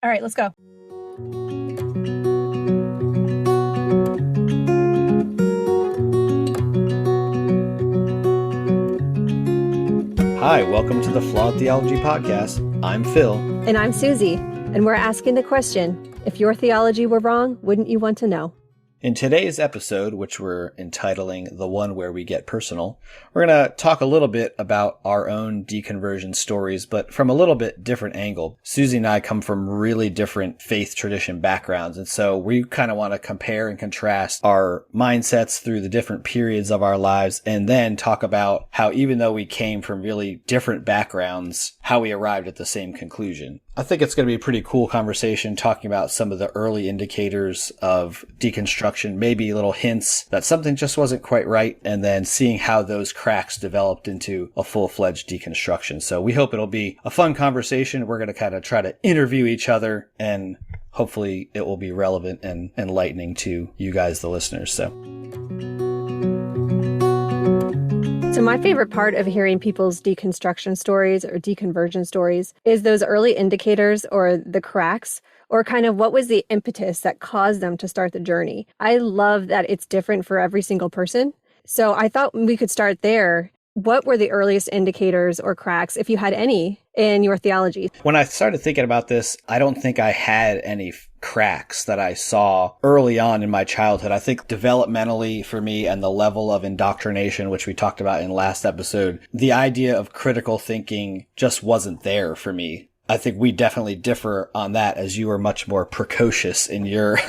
All right, let's go. Hi, welcome to the Flawed Theology Podcast. I'm Phil. And I'm Susie, and we're asking the question, if your theology were wrong, wouldn't you want to know? In today's episode, which we're entitling The One Where We Get Personal, we're going to talk a little bit about our own deconversion stories, but from a little bit different angle. Susie and I come from really different faith tradition backgrounds, and so we kind of want to compare and contrast our mindsets through the different periods of our lives, and then talk about how even though we came from really different backgrounds, how we arrived at the same conclusion. I think it's going to be a pretty cool conversation talking about some of the early indicators of deconstruction, maybe little hints that something just wasn't quite right, and then seeing how those cracks developed into a full-fledged deconstruction. So we hope it'll be a fun conversation. We're going to kind of try to interview each other, and hopefully it will be relevant and enlightening to you guys, the listeners. So my favorite part of hearing people's deconstruction stories or deconversion stories is those early indicators or the cracks, or kind of what was the impetus that caused them to start the journey. I love that it's different for every single person. So I thought we could start there. What were the earliest indicators or cracks, if you had any, in your theology? When I started thinking about this, I don't think I had any cracks that I saw early on in my childhood. I think developmentally for me and the level of indoctrination, which we talked about in last episode, the idea of critical thinking just wasn't there for me. I think we definitely differ on that, as you are much more precocious in your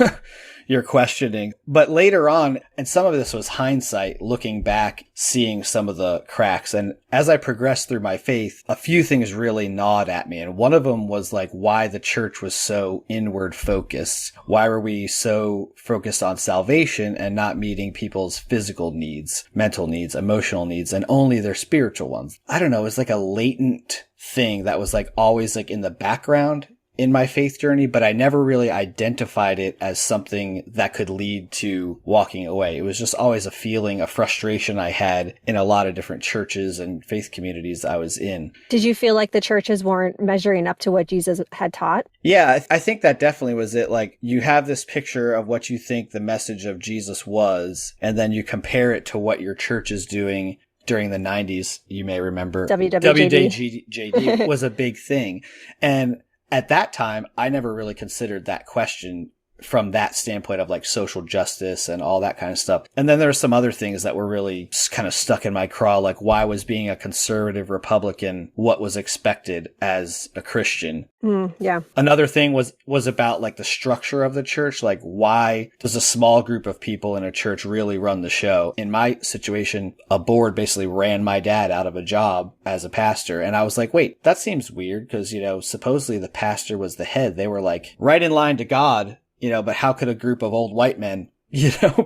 your questioning. But later on, and some of this was hindsight, looking back, seeing some of the cracks. And as I progressed through my faith, a few things really gnawed at me. And one of them was like why the church was so inward focused. Why were we so focused on salvation and not meeting people's physical needs, mental needs, emotional needs, and only their spiritual ones? I don't know. It was like a latent thing that was like always like in the background in my faith journey, but I never really identified it as something that could lead to walking away. It was just always a feeling, a frustration I had in a lot of different churches and faith communities I was in. Did you feel like the churches weren't measuring up to what Jesus had taught? Yeah, I think that definitely was it. Like, you have this picture of what you think the message of Jesus was, and then you compare it to what your church is doing. During the 90s, you may remember WWJD was a big thing. And at that time, I never really considered that question from that standpoint of like social justice and all that kind of stuff. And then there are some other things that were really kind of stuck in my craw, like why was being a conservative Republican what was expected as a Christian? Yeah. Another thing was about like the structure of the church. Like, why does a small group of people in a church really run the show? In my situation, a board basically ran my dad out of a job as a pastor. And I was like, wait, that seems weird because, supposedly the pastor was the head. They were like right in line to God. But how could a group of old white men,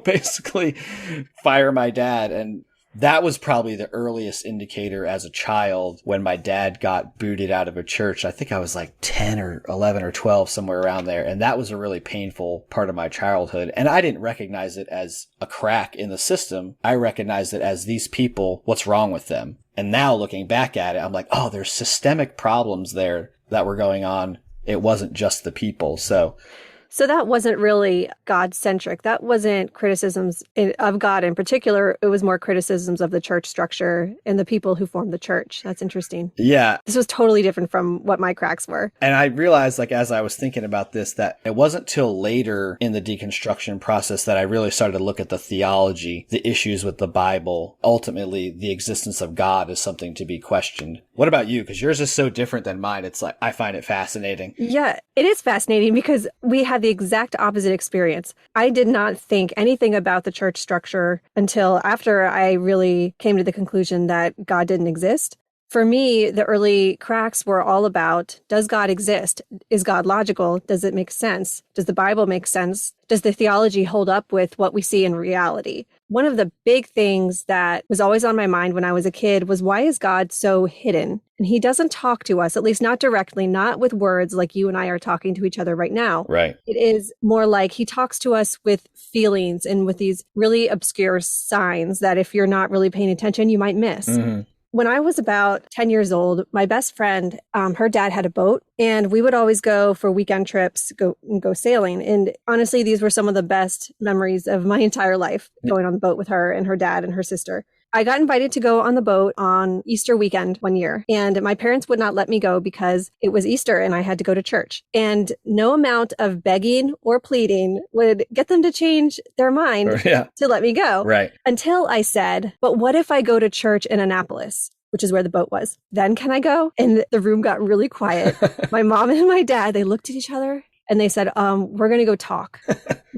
basically fire my dad? And that was probably the earliest indicator as a child when my dad got booted out of a church. I think I was like 10 or 11 or 12, somewhere around there. And that was a really painful part of my childhood. And I didn't recognize it as a crack in the system. I recognized it as these people, what's wrong with them? And now looking back at it, I'm like, oh, there's systemic problems there that were going on. It wasn't just the people. So that wasn't really God-centric. That wasn't criticisms of God in particular. It was more criticisms of the church structure and the people who formed the church. That's interesting. Yeah. This was totally different from what my cracks were. And I realized, like, as I was thinking about this, that it wasn't till later in the deconstruction process that I really started to look at the theology, the issues with the Bible. Ultimately, the existence of God is something to be questioned. What about you? Because yours is so different than mine. It's like, I find it fascinating. Yeah, it is fascinating because we had the exact opposite experience. I did not think anything about the church structure until after I really came to the conclusion that God didn't exist. For me, the early cracks were all about, does God exist? Is God logical? Does it make sense? Does the Bible make sense? Does the theology hold up with what we see in reality? One of the big things that was always on my mind when I was a kid was, why is God so hidden? And he doesn't talk to us, at least not directly, not with words like you and I are talking to each other right now. Right. It is more like he talks to us with feelings and with these really obscure signs that if you're not really paying attention, you might miss. Mm-hmm. When I was about 10 years old, my best friend, her dad had a boat, and we would always go for weekend trips, go sailing. And honestly, these were some of the best memories of my entire life, going on the boat with her and her dad and her sister. I got invited to go on the boat on Easter weekend one year, and my parents would not let me go because it was Easter and I had to go to church. And no amount of begging or pleading would get them to change their mind to let me go. Right. Until I said, but what if I go to church in Annapolis, which is where the boat was? Then can I go? And the room got really quiet. My mom and my dad, they looked at each other and they said, we're going to go talk.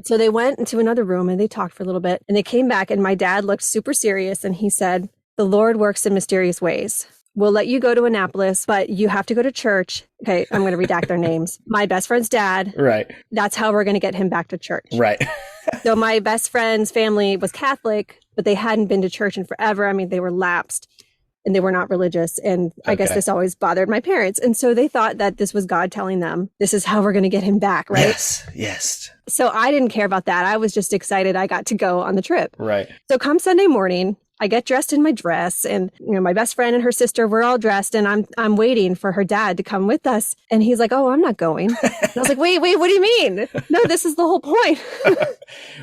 So they went into another room and they talked for a little bit, and they came back, and my dad looked super serious and he said, the Lord works in mysterious ways. We'll let you go to Annapolis, but you have to go to church. Okay, I'm going to redact their names. My best friend's dad. Right. That's how we're going to get him back to church. Right. So my best friend's family was Catholic, but they hadn't been to church in forever. I mean, they were lapsed and they were not religious. And I guess this always bothered my parents. And so they thought that this was God telling them, this is how we're going to get him back, right? Yes. So I didn't care about that. I was just excited I got to go on the trip. Right. So come Sunday morning, I get dressed in my dress, and my best friend and her sister were all dressed, and I'm waiting for her dad to come with us. And he's like, "Oh, I'm not going." And I was like, "Wait, what do you mean? No, this is the whole point."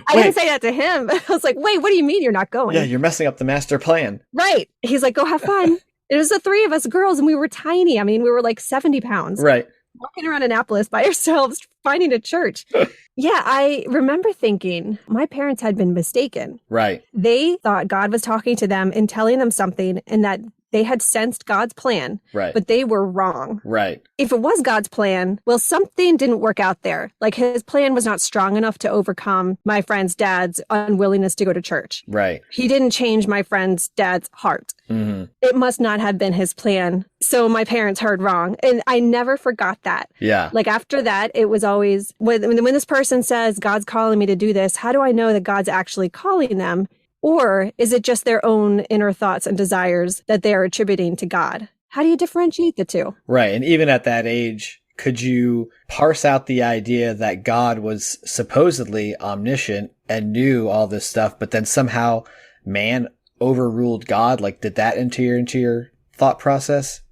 I didn't say that to him. I was like, "Wait, what do you mean you're not going?" Yeah, you're messing up the master plan. Right. He's like, "Go have fun." It was the three of us girls, and we were tiny. I mean, we were like 70 pounds. Right. Walking around Annapolis by ourselves, finding a church. Yeah, I remember thinking my parents had been mistaken. Right. They thought God was talking to them and telling them something, and that they had sensed God's plan, but they were wrong. Right. If it was God's plan, well, something didn't work out there. Like his plan was not strong enough to overcome my friend's dad's unwillingness to go to church. Right. He didn't change my friend's dad's heart. Mm-hmm. It must not have been his plan. So my parents heard wrong. And I never forgot that. Yeah. Like after that, it was always, when this person says, God's calling me to do this, how do I know that God's actually calling them? Or is it just their own inner thoughts and desires that they are attributing to God? How do you differentiate the two? Right. And even at that age, could you parse out the idea that God was supposedly omniscient and knew all this stuff, but then somehow man overruled God? Like, did that enter into your thought process?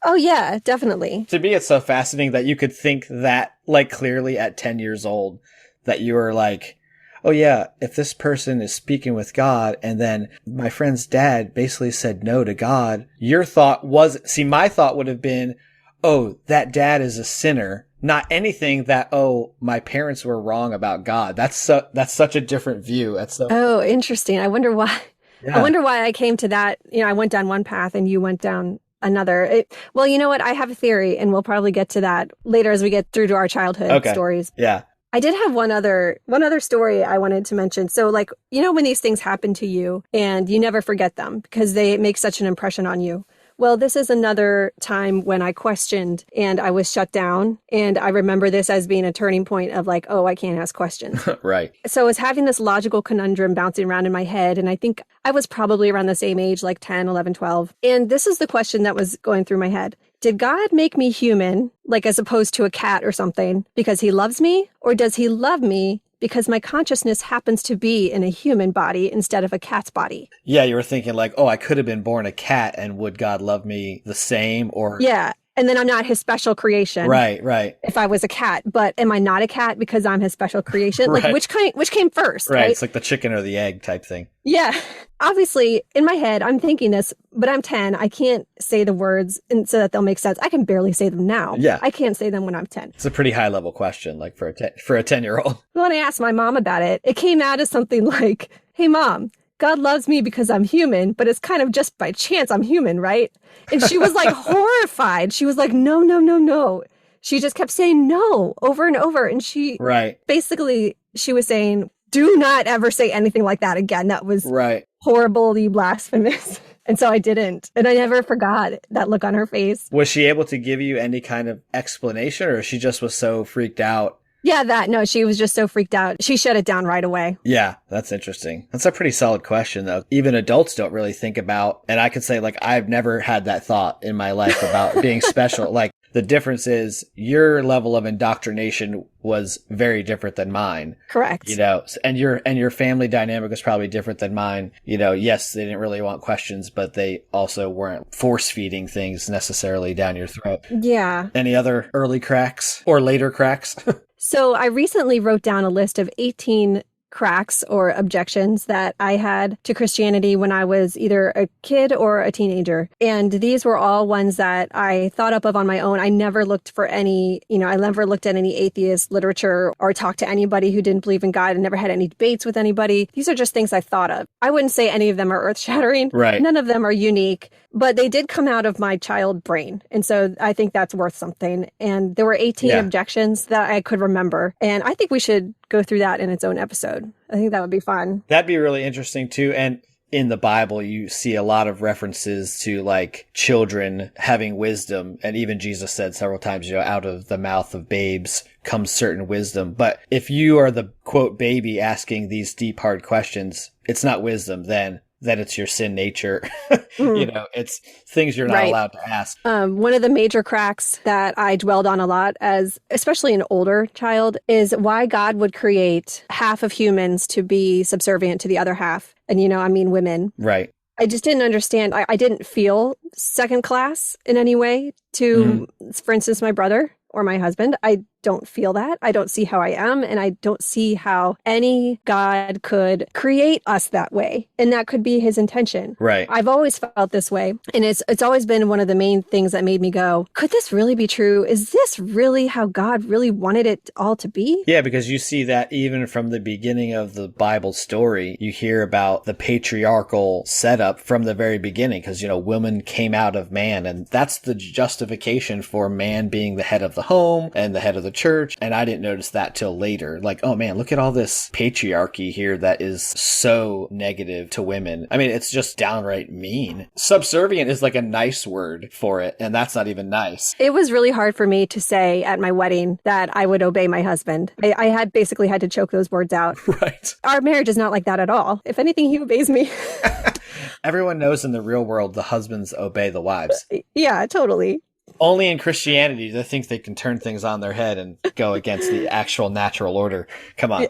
Oh, yeah, definitely. To me, it's so fascinating that you could think that, like, clearly at 10 years old, that you were like, oh yeah, if this person is speaking with God and then my friend's dad basically said no to God, your thought my thought would have been, oh, that dad is a sinner, not anything that, oh, my parents were wrong about God. That's such a different view. Oh, interesting. I wonder why. Yeah. I wonder why I came to that. I went down one path and you went down another. Well, you know what? I have a theory, and we'll probably get to that later as we get through to our childhood stories. Yeah. I did have one other story I wanted to mention. So like, when these things happen to you and you never forget them because they make such an impression on you. Well, this is another time when I questioned and I was shut down. And I remember this as being a turning point of like, oh, I can't ask questions. Right. So I was having this logical conundrum bouncing around in my head. And I think I was probably around the same age, like 10, 11, 12. And this is the question that was going through my head. Did God make me human, like as opposed to a cat or something, because he loves me? Or does he love me because my consciousness happens to be in a human body instead of a cat's body? Yeah, you were thinking like, oh, I could have been born a cat, and would God love me the same? Or yeah. And then I'm not his special creation. Right. If I was a cat, but am I not a cat because I'm his special creation? Like which came first? Right. It's like the chicken or the egg type thing. Yeah. Obviously, in my head, I'm thinking this, but I'm 10. I can't say the words so that they'll make sense. I can barely say them now. Yeah. I can't say them when I'm 10. It's a pretty high level question, like for a 10-year-old. When I asked my mom about it, it came out as something like, hey, Mom, God loves me because I'm human, but it's kind of just by chance I'm human, right? And she was like horrified. She was like, no. She just kept saying no over and over. And basically, she was saying, do not ever say anything like that again. That was horribly blasphemous. And so I didn't. And I never forgot that look on her face. Was she able to give you any kind of explanation, or she just was so freaked out? Yeah, no, she was just so freaked out. She shut it down right away. Yeah, that's interesting. That's a pretty solid question, though. Even adults don't really think about, and I could say, like, I've never had that thought in my life about being special. Like, The difference is your level of indoctrination was very different than mine. Correct. And your family dynamic was probably different than mine. Yes, they didn't really want questions, but they also weren't force feeding things necessarily down your throat. Yeah. Any other early cracks or later cracks? So I recently wrote down a list of 18 cracks or objections that I had to Christianity when I was either a kid or a teenager. And these were all ones that I thought up of on my own. I never looked for any, I never looked at any atheist literature or talked to anybody who didn't believe in God. I never had any debates with anybody. These are just things I thought of. I wouldn't say any of them are earth-shattering. Right. None of them are unique, but they did come out of my child brain. And so I think that's worth something. And there were 18 objections that I could remember. And I think we should go through that in its own episode. I think that would be fun. That'd be really interesting too. And in the Bible, you see a lot of references to like children having wisdom. And even Jesus said several times, out of the mouth of babes comes certain wisdom. But if you are the quote baby asking these deep, hard questions, it's not wisdom then. That it's your sin nature. It's things you're not allowed to ask. One of the major cracks that I dwelled on a lot as especially an older child is why God would create half of humans to be subservient to the other half. And, women. Right. I just didn't understand. I didn't feel second class in any way to, for instance, my brother or my husband. I don't feel that. I don't see how I am. And I don't see how any God could create us that way. And that could be his intention. Right. I've always felt this way. And it's always been one of the main things that made me go, could this really be true? Is this really how God really wanted it all to be? Yeah, because you see that even from the beginning of the Bible story, you hear about the patriarchal setup from the very beginning because, women came out of man. And that's the justification for man being the head of the home and the head of the church. And I didn't notice that till later. Like, oh man, look at all this patriarchy here that is so negative to women. I mean, it's just downright mean. Subservient is like a nice word for it. And that's not even nice. It was really hard for me to say at my wedding that I would obey my husband. I had basically had to choke those words out. Right. Our marriage is not like that at all. If anything, he obeys me. Everyone knows in the real world, the husbands obey the wives. Yeah, totally. Only in Christianity do they think they can turn things on their head and go against the actual natural order. Come on.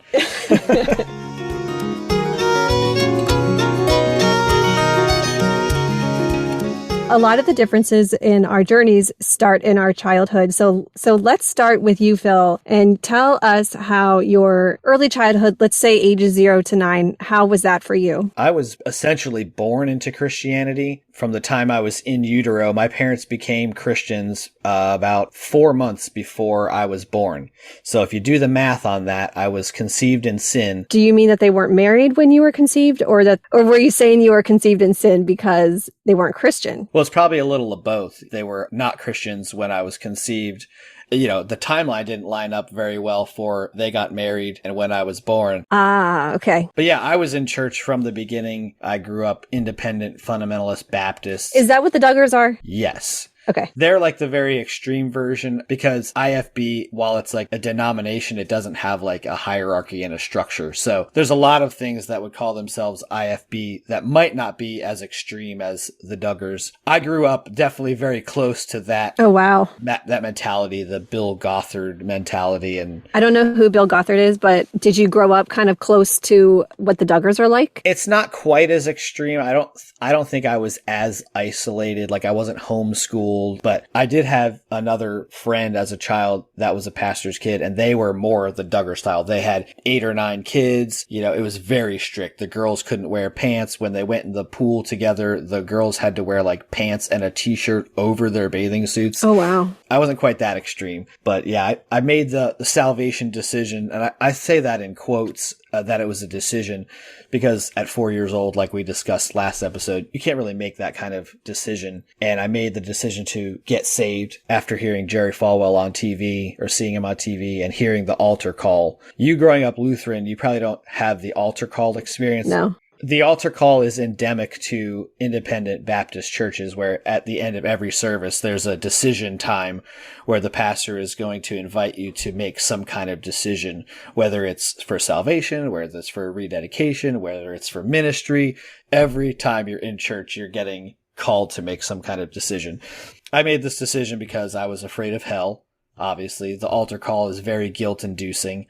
A lot of the differences in our journeys start in our childhood. So let's start with you, Phil, and tell us how your early childhood, let's say ages 0 to 9, how was that for you? I was essentially born into Christianity. From the time I was in utero, my parents became Christians about 4 months before I was born. So if you do the math on that, I was conceived in sin. Do you mean that they weren't married when you were conceived, or were you saying you were conceived in sin because they weren't Christian? Well, it's probably a little of both. They were not Christians when I was conceived. The timeline didn't line up very well for they got married and when I was born. Ah, okay. But yeah, I was in church from the beginning. I grew up independent fundamentalist Baptist. Is that what the Duggars are? Yes. Okay. They're like the very extreme version because IFB, while it's like a denomination, it doesn't have like a hierarchy and a structure. So there's a lot of things that would call themselves IFB that might not be as extreme as the Duggars. I grew up definitely very close to that. Oh, wow. That mentality, the Bill Gothard mentality. And I don't know who Bill Gothard is, but did you grow up kind of close to what the Duggars are like? It's not quite as extreme. I don't think I was as isolated. Like I wasn't homeschooled. But I did have another friend as a child that was a pastor's kid, and they were more the Duggar style. They had 8 or 9 kids. It was very strict. The girls couldn't wear pants. When they went in the pool together, the girls had to wear like pants and a t-shirt over their bathing suits. Oh, wow. I wasn't quite that extreme. But yeah, I made the salvation decision, and I say that in quotes, that it was a decision because at 4 years old, like we discussed last episode, you can't really make that kind of decision. And I made the decision to get saved after hearing Jerry Falwell on TV or seeing him on TV and hearing the altar call. You growing up Lutheran, you probably don't have the altar call experience. No. The altar call is endemic to independent Baptist churches where at the end of every service, there's a decision time where the pastor is going to invite you to make some kind of decision, whether it's for salvation, whether it's for rededication, whether it's for ministry. Every time you're in church, you're getting called to make some kind of decision. I made this decision because I was afraid of hell. Obviously, the altar call is very guilt-inducing.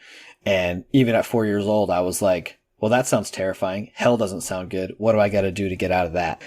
And even at 4 years old, I was like, well, that sounds terrifying. Hell doesn't sound good. What do I got to do to get out of that?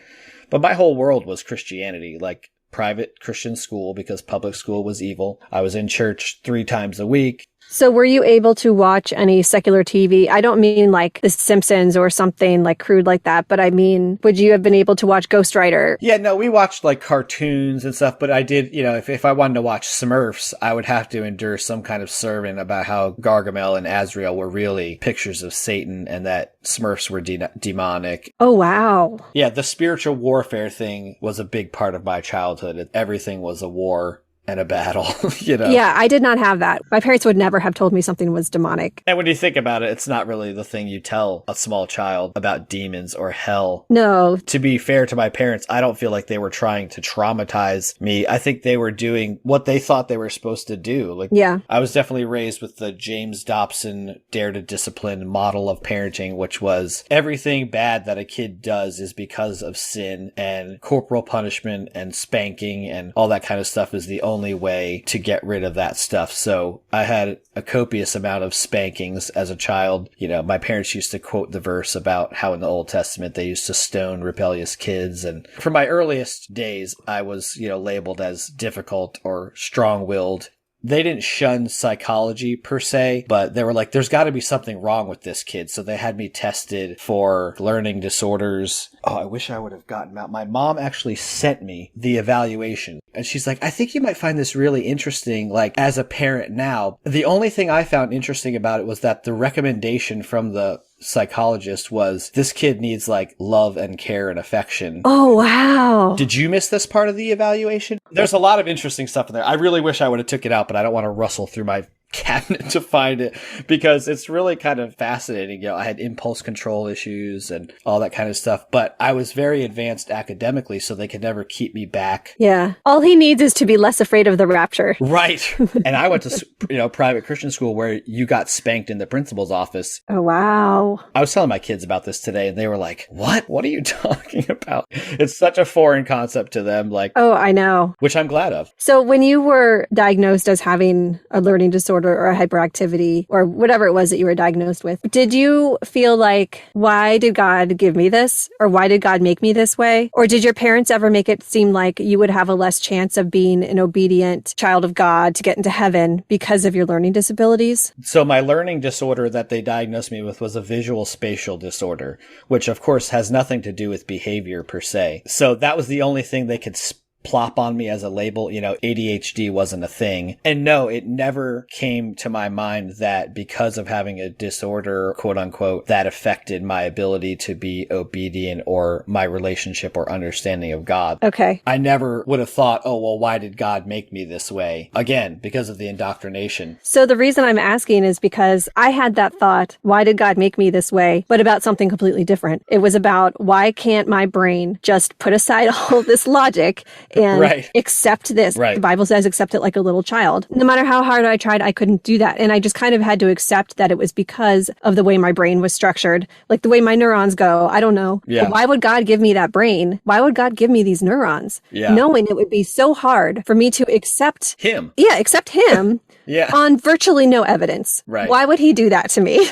But my whole world was Christianity, like private Christian school, because public school was evil. I was in church 3 times a week. So were you able to watch any secular TV? I don't mean like The Simpsons or something like crude like that, but I mean, would you have been able to watch Ghost Rider? Yeah, no, we watched like cartoons and stuff, but I did, if I wanted to watch Smurfs, I would have to endure some kind of sermon about how Gargamel and Azrael were really pictures of Satan and that Smurfs were demonic. Oh, wow. Yeah, the spiritual warfare thing was a big part of my childhood. Everything was a war and a battle, Yeah, I did not have that. My parents would never have told me something was demonic. And when you think about it, it's not really the thing you tell a small child about demons or hell. No. To be fair to my parents, I don't feel like they were trying to traumatize me. I think they were doing what they thought they were supposed to do. Like, yeah. I was definitely raised with the James Dobson dare to discipline model of parenting, which was everything bad that a kid does is because of sin, and corporal punishment and spanking and all that kind of stuff is the only way to get rid of that stuff. So I had a copious amount of spankings as a child. My parents used to quote the verse about how in the Old Testament they used to stone rebellious kids. And from my earliest days, I was, labeled as difficult or strong-willed. They didn't shun psychology per se, but they were like, there's got to be something wrong with this kid. So they had me tested for learning disorders. Oh, I wish I would have gotten out. My mom actually sent me the evaluation. And she's like, I think you might find this really interesting, like as a parent now. The only thing I found interesting about it was that the recommendation from the psychologist was this kid needs like love and care and affection. Oh, wow. Did you miss this part of the evaluation? There's a lot of interesting stuff in there. I really wish I would have took it out, but I don't want to rustle through my cabinet to find it because it's really kind of fascinating. I had impulse control issues and all that kind of stuff, but I was very advanced academically, so they could never keep me back. Yeah. All he needs is to be less afraid of the rapture. Right. And I went to, private Christian school where you got spanked in the principal's office. Oh, wow. I was telling my kids about this today and they were like, what? What are you talking about? It's such a foreign concept to them. Like, oh, I know. Which I'm glad of. So when you were diagnosed as having a learning disorder or a hyperactivity or whatever it was that you were diagnosed with, did you feel like, why did God give me this? Or why did God make me this way? Or did your parents ever make it seem like you would have a less chance of being an obedient child of God to get into heaven because of your learning disabilities? So my learning disorder that they diagnosed me with was a visual spatial disorder, which of course has nothing to do with behavior per se. So that was the only thing they could plop on me as a label. ADHD wasn't a thing. And no, it never came to my mind that because of having a disorder, quote unquote, that affected my ability to be obedient or my relationship or understanding of God. Okay. I never would have thought, oh, well, why did God make me this way? Again, because of the indoctrination. So the reason I'm asking is because I had that thought, why did God make me this way? But about something completely different. It was about, why can't my brain just put aside all of this logic and accept this? Right. The Bible says accept it like a little child. No matter how hard I tried, I couldn't do that. And I just kind of had to accept that it was because of the way my brain was structured, like the way my neurons go. I don't know. Yeah. But why would God give me that brain? Why would God give me these neurons? Yeah. Knowing it would be so hard for me to accept him. Yeah, accept him. Yeah. On virtually no evidence. Right. Why would he do that to me?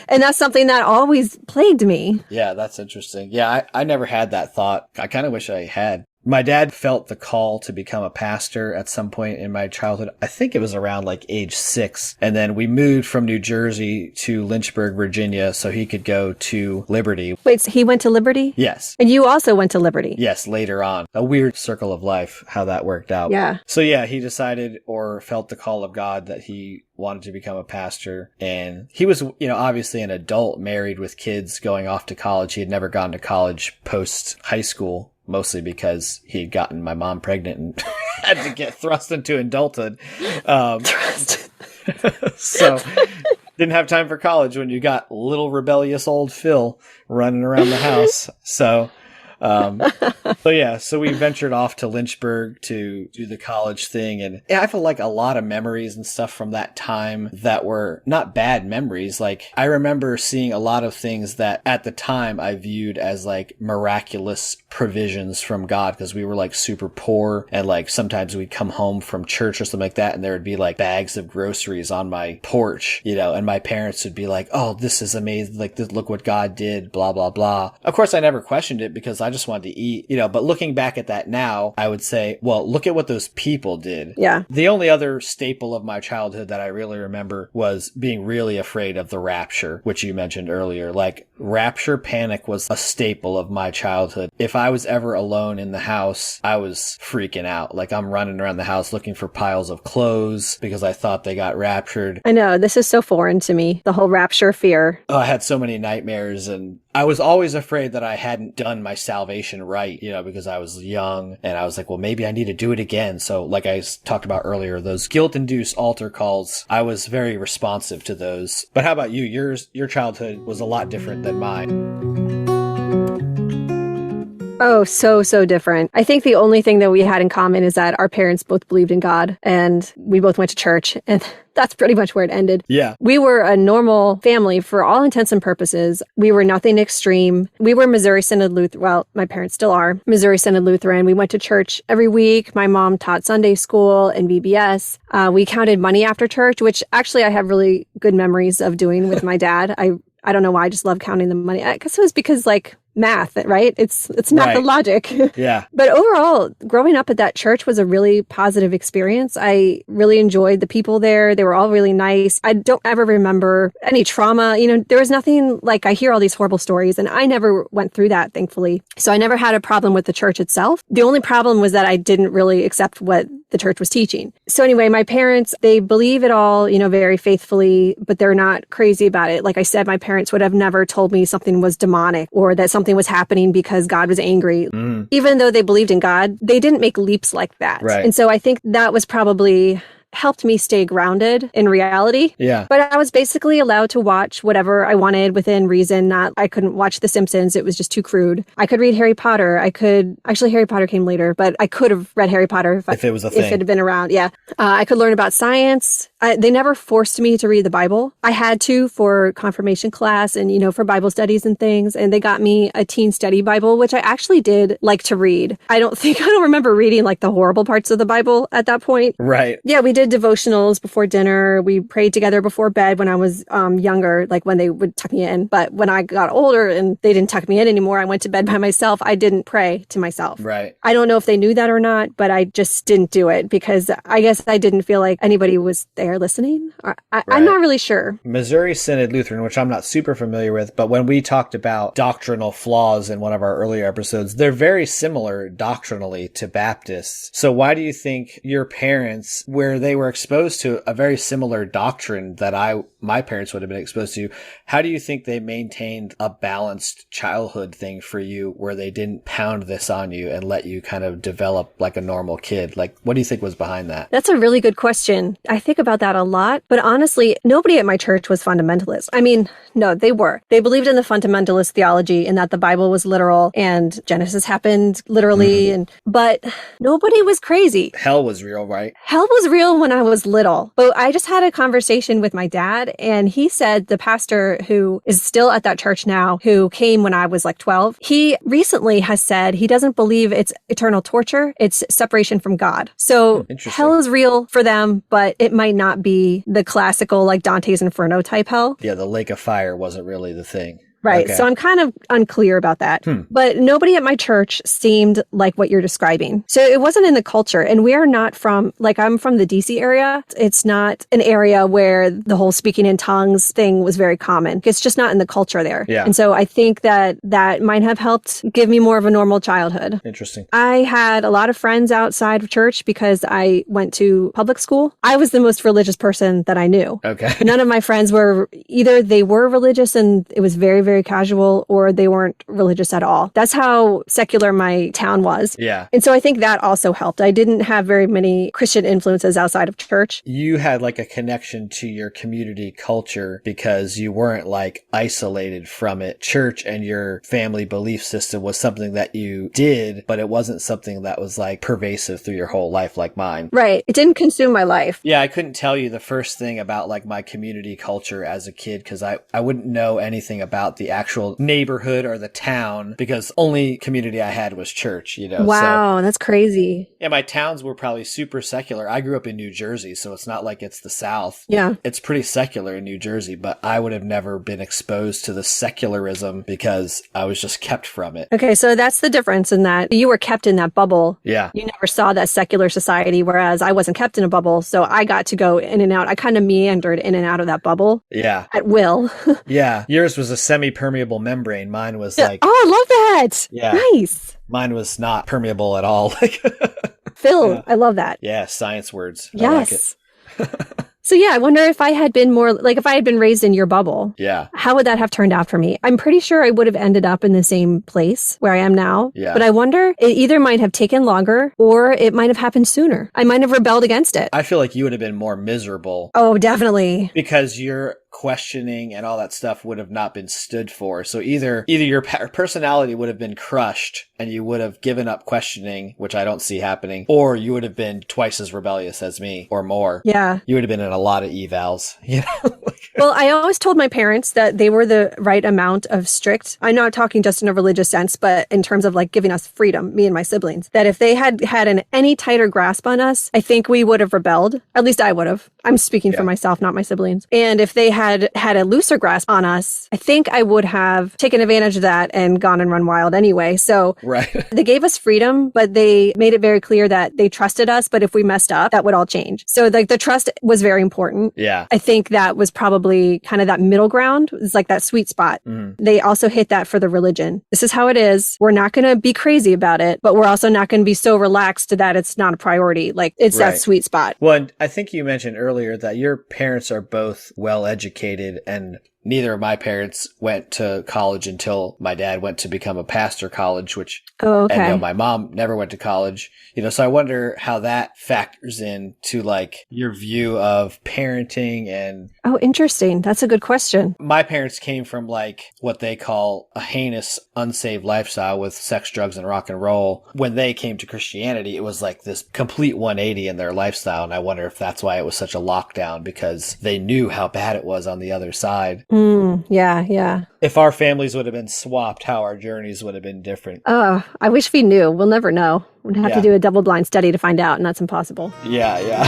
And that's something that always plagued me. Yeah, that's interesting. Yeah, I never had that thought. I kind of wish I had. My dad felt the call to become a pastor at some point in my childhood. I think it was around like age 6. And then we moved from New Jersey to Lynchburg, Virginia, so he could go to Liberty. Wait, so he went to Liberty? Yes. And you also went to Liberty? Yes, later on. A weird circle of life, how that worked out. Yeah. So yeah, he decided or felt the call of God that he wanted to become a pastor. And he was, obviously an adult, married with kids, going off to college. He had never gone to college post high school, mostly because he had gotten my mom pregnant and had to get thrust into adulthood. So didn't have time for college when you got little rebellious old Phil running around the house. So So yeah, so we ventured off to Lynchburg to do the college thing. And yeah, I feel like a lot of memories and stuff from that time that were not bad memories. Like I remember seeing a lot of things that at the time I viewed as like miraculous provisions from God, because we were like super poor, and like sometimes we'd come home from church or something like that and there would be like bags of groceries on my porch, you know, and my parents would be like, oh, this is amazing, like look what God did, blah blah blah. Of course I never questioned it because I just wanted to eat, you know, but looking back at that now, I would say, well, look at what those people did. Yeah. The only other staple of my childhood that I really remember was being really afraid of the rapture, which you mentioned earlier. Like rapture panic was a staple of my childhood. If I was ever alone in the house, I was freaking out. Like I'm running around the house looking for piles of clothes because I thought they got raptured. I know, this is so foreign to me, the whole rapture fear. Oh, I had so many nightmares, and I was always afraid that I hadn't done my salvation right, you know, because I was young and I was like, well, maybe I need to do it again. So like I talked about earlier, those guilt-induced altar calls, I was very responsive to those. But how about you? Your childhood was a lot different than mine. Oh, so different. I think the only thing that we had in common is that our parents both believed in God and we both went to church, and that's pretty much where it ended. Yeah. We were a normal family for all intents and purposes. We were nothing extreme. We were Missouri Synod Lutheran. Well, my parents still are Missouri Synod Lutheran. We went to church every week. My mom taught Sunday school and VBS. We counted money after church, which actually I have really good memories of doing with my dad. I don't know why. I just love counting the money. I guess it was because like math, right? It's math Right. and logic. Yeah. But overall, growing up at that church was a really positive experience. I really enjoyed the people there. They were all really nice. I don't ever remember any trauma. You know, there was nothing like, I hear all these horrible stories and I never went through that, thankfully. So I never had a problem with the church itself. The only problem was that I didn't really accept what the church was teaching. So anyway, my parents, they believe it all, you know, very faithfully, but they're not crazy about it. Like I said, my parents would have never told me something was demonic or that something was happening because God was angry. Even though they believed in God, they didn't make leaps like that. Right. And so I think that was probably helped me stay grounded in reality. Yeah. But I was basically allowed to watch whatever I wanted within reason. I couldn't watch The Simpsons. It was just too crude. I could read Harry Potter. Actually, Harry Potter came later, but I could have read Harry Potter if it was a thing. If it had been around. Yeah. I could learn about science. They never forced me to read the Bible. I had to for confirmation class and, you know, for Bible studies and things. And they got me a teen study Bible, which I actually did like to read. I don't remember reading like the horrible parts of the Bible at that point. Right. Yeah, we did devotionals before dinner. We prayed together before bed when I was younger, like when they would tuck me in. But when I got older and they didn't tuck me in anymore, I went to bed by myself. I didn't pray to myself. Right. I don't know if they knew that or not, but I just didn't do it because I guess I didn't feel like anybody was there listening. I'm not really sure. Missouri Synod Lutheran, which I'm not super familiar with, but when we talked about doctrinal flaws in one of our earlier episodes, they're very similar doctrinally to Baptists. So why do you think your parents, where they were exposed to a very similar doctrine that my parents would have been exposed to, how do you think they maintained a balanced childhood thing for you where they didn't pound this on you and let you kind of develop like a normal kid? Like, what do you think was behind that? That's a really good question. I think about that a lot, but honestly, nobody at my church was fundamentalist. I mean, no, they were. They believed in the fundamentalist theology and that the Bible was literal and Genesis happened literally, but nobody was crazy. Hell was real, right? Hell was real when I was little. But I just had a conversation with my dad, and he said the pastor who is still at that church now, who came when I was like 12, he recently has said he doesn't believe it's eternal torture. It's separation from God. So hell is real for them, but it might not be the classical like Dante's Inferno type hell. Yeah, the lake of fire wasn't really the thing. Right. Okay. So I'm kind of unclear about that. But nobody at my church seemed like what you're describing. So it wasn't in the culture. And we are not from, like, I'm from the DC area. It's not an area where the whole speaking in tongues thing was very common. It's just not in the culture there. Yeah. And so I think that might have helped give me more of a normal childhood. Interesting. I had a lot of friends outside of church because I went to public school. I was the most religious person that I knew. Okay. None of my friends were, either they were religious and it was very, very very casual or they weren't religious at all. That's how secular my town was. Yeah. And so I think that also helped. I didn't have very many Christian influences outside of church. You had like a connection to your community culture because you weren't like isolated from it. Church and your family belief system was something that you did, but it wasn't something that was like pervasive through your whole life like mine. Right. It didn't consume my life. Yeah, I couldn't tell you the first thing about like my community culture as a kid because I wouldn't know anything about the actual neighborhood or the town because only community I had was church, you know. Wow, that's crazy. Yeah, my towns were probably super secular. I grew up in New Jersey, so it's not like it's the South. Yeah. It's pretty secular in New Jersey, but I would have never been exposed to the secularism because I was just kept from it. Okay, so that's the difference in that you were kept in that bubble. Yeah. You never saw that secular society, whereas I wasn't kept in a bubble, so I got to go in and out. I kind of meandered in and out of that bubble. Yeah. At will. Yeah. Yours was a semi-permeable membrane. Mine was like... Oh, I love that. Yeah. Nice. Mine was not permeable at all. Phil, yeah. I love that. Yeah, science words. Yes. I like it. So yeah, I wonder if I had been more, like if I had been raised in your bubble, yeah, how would that have turned out for me? I'm pretty sure I would have ended up in the same place where I am now. Yeah. But I wonder, it either might have taken longer or it might have happened sooner. I might have rebelled against it. I feel like you would have been more miserable. Oh, definitely. Because your questioning and all that stuff would have not been stood for. So either your personality would have been crushed and you would have given up questioning, which I don't see happening, or you would have been twice as rebellious as me or more. Yeah. You would have been in a lot of evals, you know? Well, I always told my parents that they were the right amount of strict. I'm not talking just in a religious sense, but in terms of like giving us freedom, me and my siblings, that if they had any tighter grasp on us, I think we would have rebelled. At least I would have. I'm speaking for myself, not my siblings. And if they had a looser grasp on us, I think I would have taken advantage of that and gone and run wild anyway. So right. They gave us freedom, but they made it very clear that they trusted us. But if we messed up, that would all change. So like the trust was very important. Yeah. I think that was probably kind of that middle ground. It's like that sweet spot. Mm-hmm. They also hit that for the religion. This is how it is. We're not going to be crazy about it, but we're also not going to be so relaxed that it's not a priority. Like it's that sweet spot. Well, and I think you mentioned earlier that your parents are both well educated and neither of my parents went to college until my dad went to become a pastor college, which and my mom never went to college, you know, so I wonder how that factors in to like your view of parenting and. Oh, interesting. That's a good question. My parents came from like what they call a heinous, unsaved lifestyle with sex, drugs, and rock and roll. When they came to Christianity, it was like this complete 180 in their lifestyle. And I wonder if that's why it was such a lockdown because they knew how bad it was on the other side. Yeah. If our families would have been swapped, how our journeys would have been different. Oh, I wish we knew. We'll never know. We'd have to do a double-blind study to find out, and that's impossible. Yeah.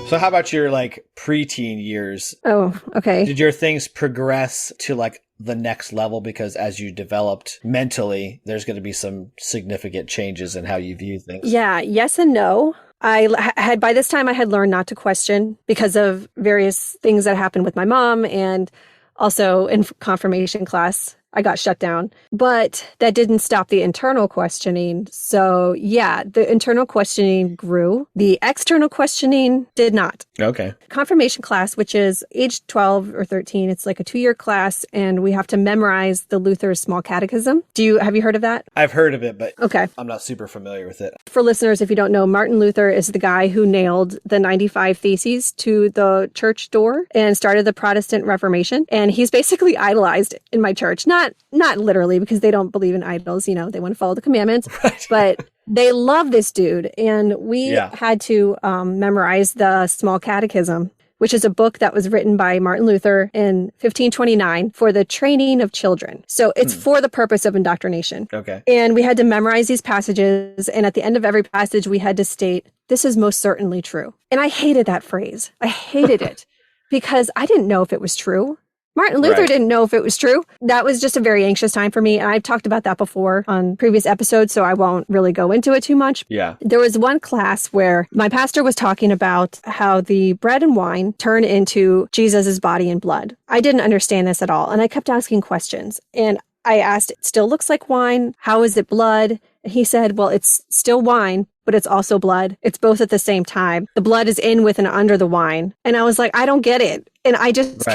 So how about your like preteen years? Oh, okay. Did your things progress to like the next level? Because as you developed mentally, there's going to be some significant changes in how you view things. Yeah, yes and no. By this time I had learned not to question because of various things that happened with my mom, and also in confirmation class, I got shut down. But that didn't stop the internal questioning. So yeah, the internal questioning grew. The external questioning did not. Okay. Confirmation class, which is age 12 or 13, it's like a 2-year class, and we have to memorize the Luther's Small Catechism. Have you heard of that? I've heard of it, but okay. I'm not super familiar with it. For listeners, if you don't know, Martin Luther is the guy who nailed the 95 Theses to the church door and started the Protestant Reformation. And he's basically idolized in my church. Not literally, because they don't believe in idols, you know, they want to follow the commandments, right. But they love this dude. And we had to memorize the Small Catechism, which is a book that was written by Martin Luther in 1529 for the training of children. So it's for the purpose of indoctrination. Okay. And we had to memorize these passages. And at the end of every passage, we had to state, this is most certainly true. And I hated that phrase. I hated it because I didn't know if it was true. Martin Luther didn't know if it was true. That was just a very anxious time for me. And I've talked about that before on previous episodes, so I won't really go into it too much. Yeah. There was one class where my pastor was talking about how the bread and wine turn into Jesus's body and blood. I didn't understand this at all. And I kept asking questions. And I asked, it still looks like wine. How is it blood? And he said, well, it's still wine, but it's also blood. It's both at the same time. The blood is in with and under the wine. And I was like, I don't get it. And I just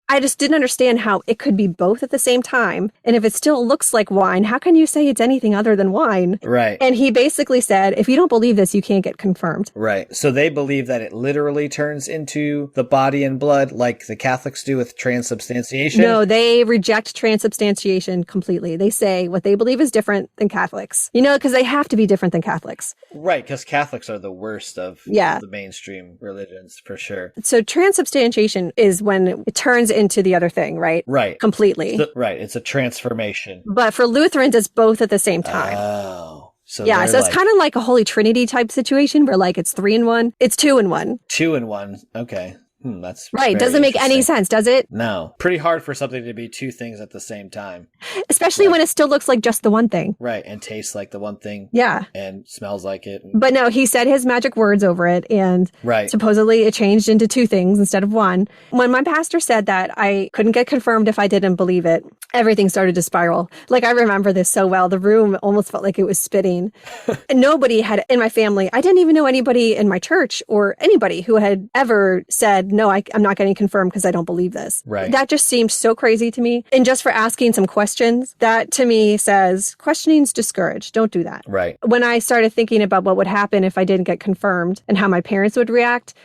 I just didn't understand how it could be both at the same time. And if it still looks like wine, how can you say it's anything other than wine? Right. And he basically said, if you don't believe this, you can't get confirmed. Right. So they believe that it literally turns into the body and blood like the Catholics do with transubstantiation? No, they reject transubstantiation completely. They say what they believe is different than Catholics. Because they have to be different than Catholics. Right, because Catholics are the worst of the mainstream religions, for sure. So transubstantiation is when it turns into the other thing, right? Right. Completely. Right. It's a transformation. But for Lutherans, it's both at the same time. Oh. So it's kind of like a Holy Trinity type situation where like it's 3 in 1. It's 2 in 1. 2 in 1. Okay. That's right. Doesn't make any sense, does it? No. Pretty hard for something to be 2 things at the same time. Especially when it still looks like just the one thing. Right. And tastes like the one thing. Yeah. And smells like it. But no, he said his magic words over it. And supposedly it changed into 2 things instead of 1. When my pastor said that I couldn't get confirmed if I didn't believe it, everything started to spiral. Like I remember this so well. The room almost felt like it was spitting. And nobody had in my family. I didn't even know anybody in my church or anybody who had ever said, no, I'm not getting confirmed because I don't believe this. Right. That just seemed so crazy to me. And just for asking some questions, that to me says questioning's discouraged. Don't do that. Right. When I started thinking about what would happen if I didn't get confirmed and how my parents would react,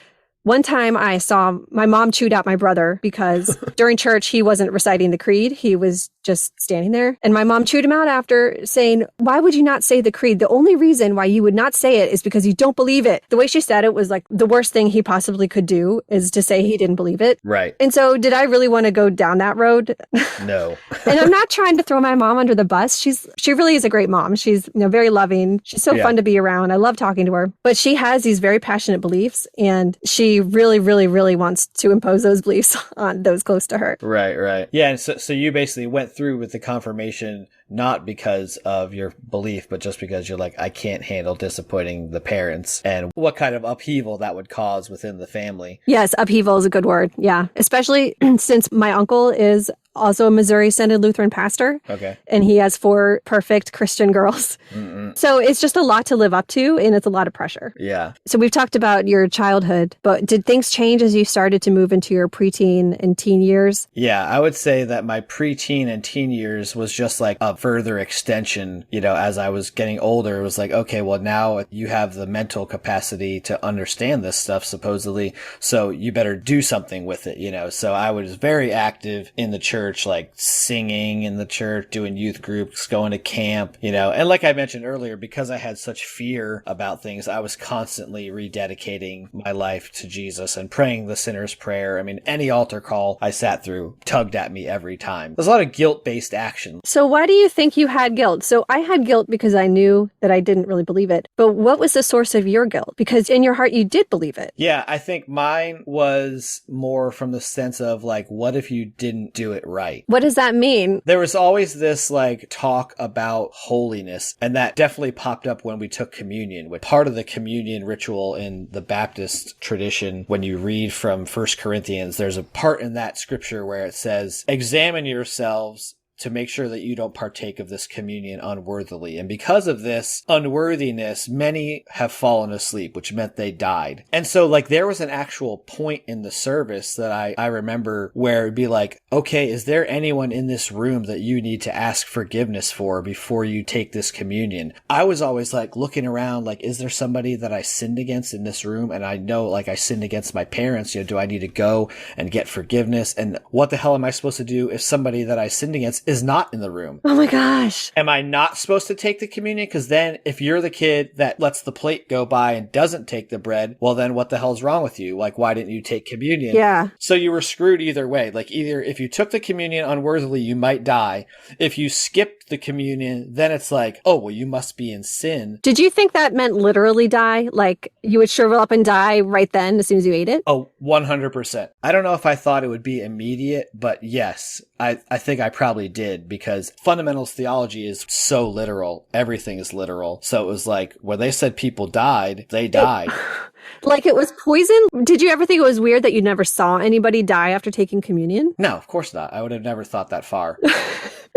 one time I saw my mom chewed out my brother because during church, he wasn't reciting the creed. He was just standing there. And my mom chewed him out after saying, why would you not say the creed? The only reason why you would not say it is because you don't believe it. The way she said it was like the worst thing he possibly could do is to say he didn't believe it. Right. And so did I really want to go down that road? No. And I'm not trying to throw my mom under the bus. She really is a great mom. She's very loving. She's so fun to be around. I love talking to her. But she has these very passionate beliefs and she really, really, really wants to impose those beliefs on those close to her. Right. Yeah, and so you basically went through with the confirmation not because of your belief, but just because you're like, I can't handle disappointing the parents and what kind of upheaval that would cause within the family. Yes, upheaval is a good word. Yeah, especially since my uncle is also a Missouri Synod Lutheran pastor. Okay. And he has 4 perfect Christian girls. Mm-mm. So it's just a lot to live up to and it's a lot of pressure. Yeah. So we've talked about your childhood, but did things change as you started to move into your preteen and teen years? Yeah, I would say that my preteen and teen years was just like a further extension. As I was getting older, it was like, okay, well now you have the mental capacity to understand this stuff supposedly, so you better do something with it, So I was very active in the church, like singing in the church, doing youth groups, going to camp, and like I mentioned earlier, because I had such fear about things, I was constantly rededicating my life to Jesus and praying the sinner's prayer. I mean, any altar call I sat through tugged at me every time. There's a lot of guilt-based action. So why do you think you had guilt? So I had guilt because I knew that I didn't really believe it. But what was the source of your guilt? Because in your heart, you did believe it. Yeah, I think mine was more from the sense of like, what if you didn't do it right? What does that mean? There was always this like talk about holiness, and that definitely popped up when we took communion. With part of the communion ritual in the Baptist tradition, when you read from 1 Corinthians, there's a part in that scripture where it says, examine yourselves to make sure that you don't partake of this communion unworthily. And because of this unworthiness, many have fallen asleep, which meant they died. And so like there was an actual point in the service that I remember where it'd be like, okay, is there anyone in this room that you need to ask forgiveness for before you take this communion? I was always like looking around, like, is there somebody that I sinned against in this room? And I know like I sinned against my parents, do I need to go and get forgiveness? And what the hell am I supposed to do if somebody that I sinned against is not in the room? Oh my gosh. Am I not supposed to take the communion? Because then if you're the kid that lets the plate go by and doesn't take the bread, well then what the hell's wrong with you? Like, why didn't you take communion? Yeah. So you were screwed either way. Like either if you took the communion unworthily, you might die. If you skipped the communion, then it's like, oh, well, you must be in sin. Did you think that meant literally die? Like you would shrivel up and die right then as soon as you ate it? Oh, 100%. I don't know if I thought it would be immediate, but yes, I think I probably did, because fundamentalist theology is so literal. Everything is literal. So it was like, when they said people died, they died. Like it was poison? Did you ever think it was weird that you never saw anybody die after taking communion? No, of course not. I would have never thought that far.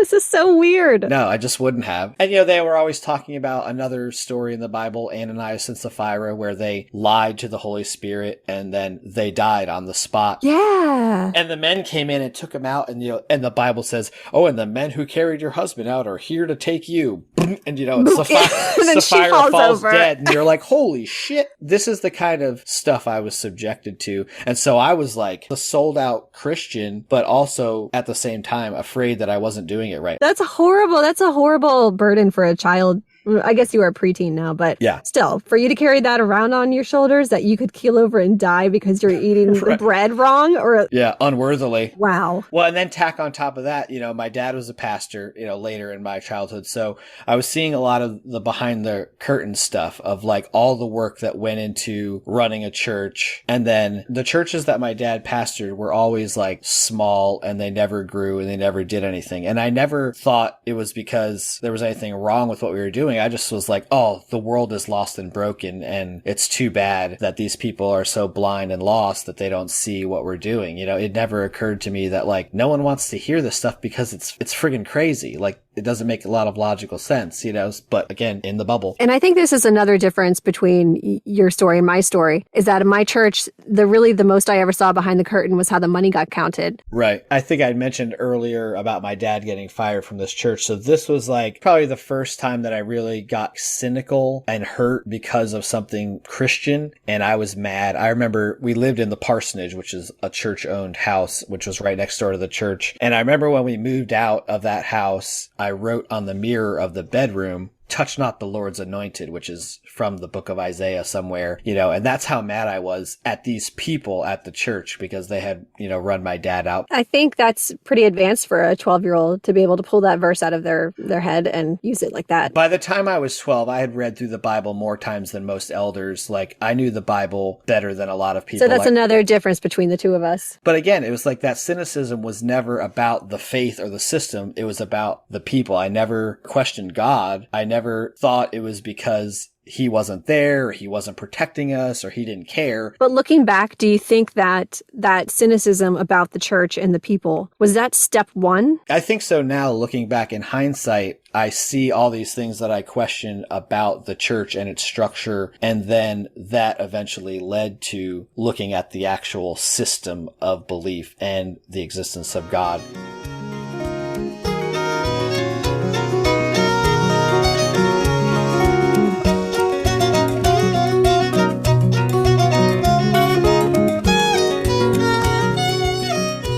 This is so weird. No, I just wouldn't have. And, they were always talking about another story in the Bible, Ananias and Sapphira, where they lied to the Holy Spirit and then they died on the spot. Yeah. And the men came in and took him out, and, and the Bible says, oh, and the men who carried your husband out are here to take you. And, Sapphira falls dead. And you're like, holy shit. This is the kind of stuff I was subjected to. And so I was like the sold out Christian, but also at the same time afraid that I wasn't doing it right. That's horrible. That's a horrible burden for a child. I guess you are a preteen now, but still, for you to carry that around on your shoulders that you could keel over and die because you're eating the bread wrong or unworthily. Wow. Well, and then tack on top of that, my dad was a pastor, later in my childhood. So I was seeing a lot of the behind the curtain stuff of like all the work that went into running a church. And then the churches that my dad pastored were always like small and they never grew and they never did anything. And I never thought it was because there was anything wrong with what we were doing. I just was like, oh, the world is lost and broken, and it's too bad that these people are so blind and lost that they don't see what we're doing. It never occurred to me that like no one wants to hear this stuff because it's friggin' crazy. Like it doesn't make a lot of logical sense, but again, in the bubble. And I think this is another difference between your story and my story is that in my church, the most I ever saw behind the curtain was how the money got counted. Right. I think I mentioned earlier about my dad getting fired from this church. So this was like probably the first time that I really got cynical and hurt because of something Christian. And I was mad. I remember we lived in the parsonage, which is a church owned house, which was right next door to the church. And I remember when we moved out of that house, I wrote on the mirror of the bedroom, touch not the Lord's anointed, which is from the book of Isaiah somewhere, and that's how mad I was at these people at the church because they had, run my dad out. I think that's pretty advanced for a 12-year-old to be able to pull that verse out of their head and use it like that. By the time I was 12, I had read through the Bible more times than most elders. Like I knew the Bible better than a lot of people. So that's another difference between the two of us. But again, it was like that cynicism was never about the faith or the system. It was about the people. I never questioned God. I never thought it was because he wasn't there, or he wasn't protecting us, or he didn't care. But looking back, do you think that cynicism about the church and the people, was that step one? I think so now, looking back in hindsight, I see all these things that I question about the church and its structure, and then that eventually led to looking at the actual system of belief and the existence of God.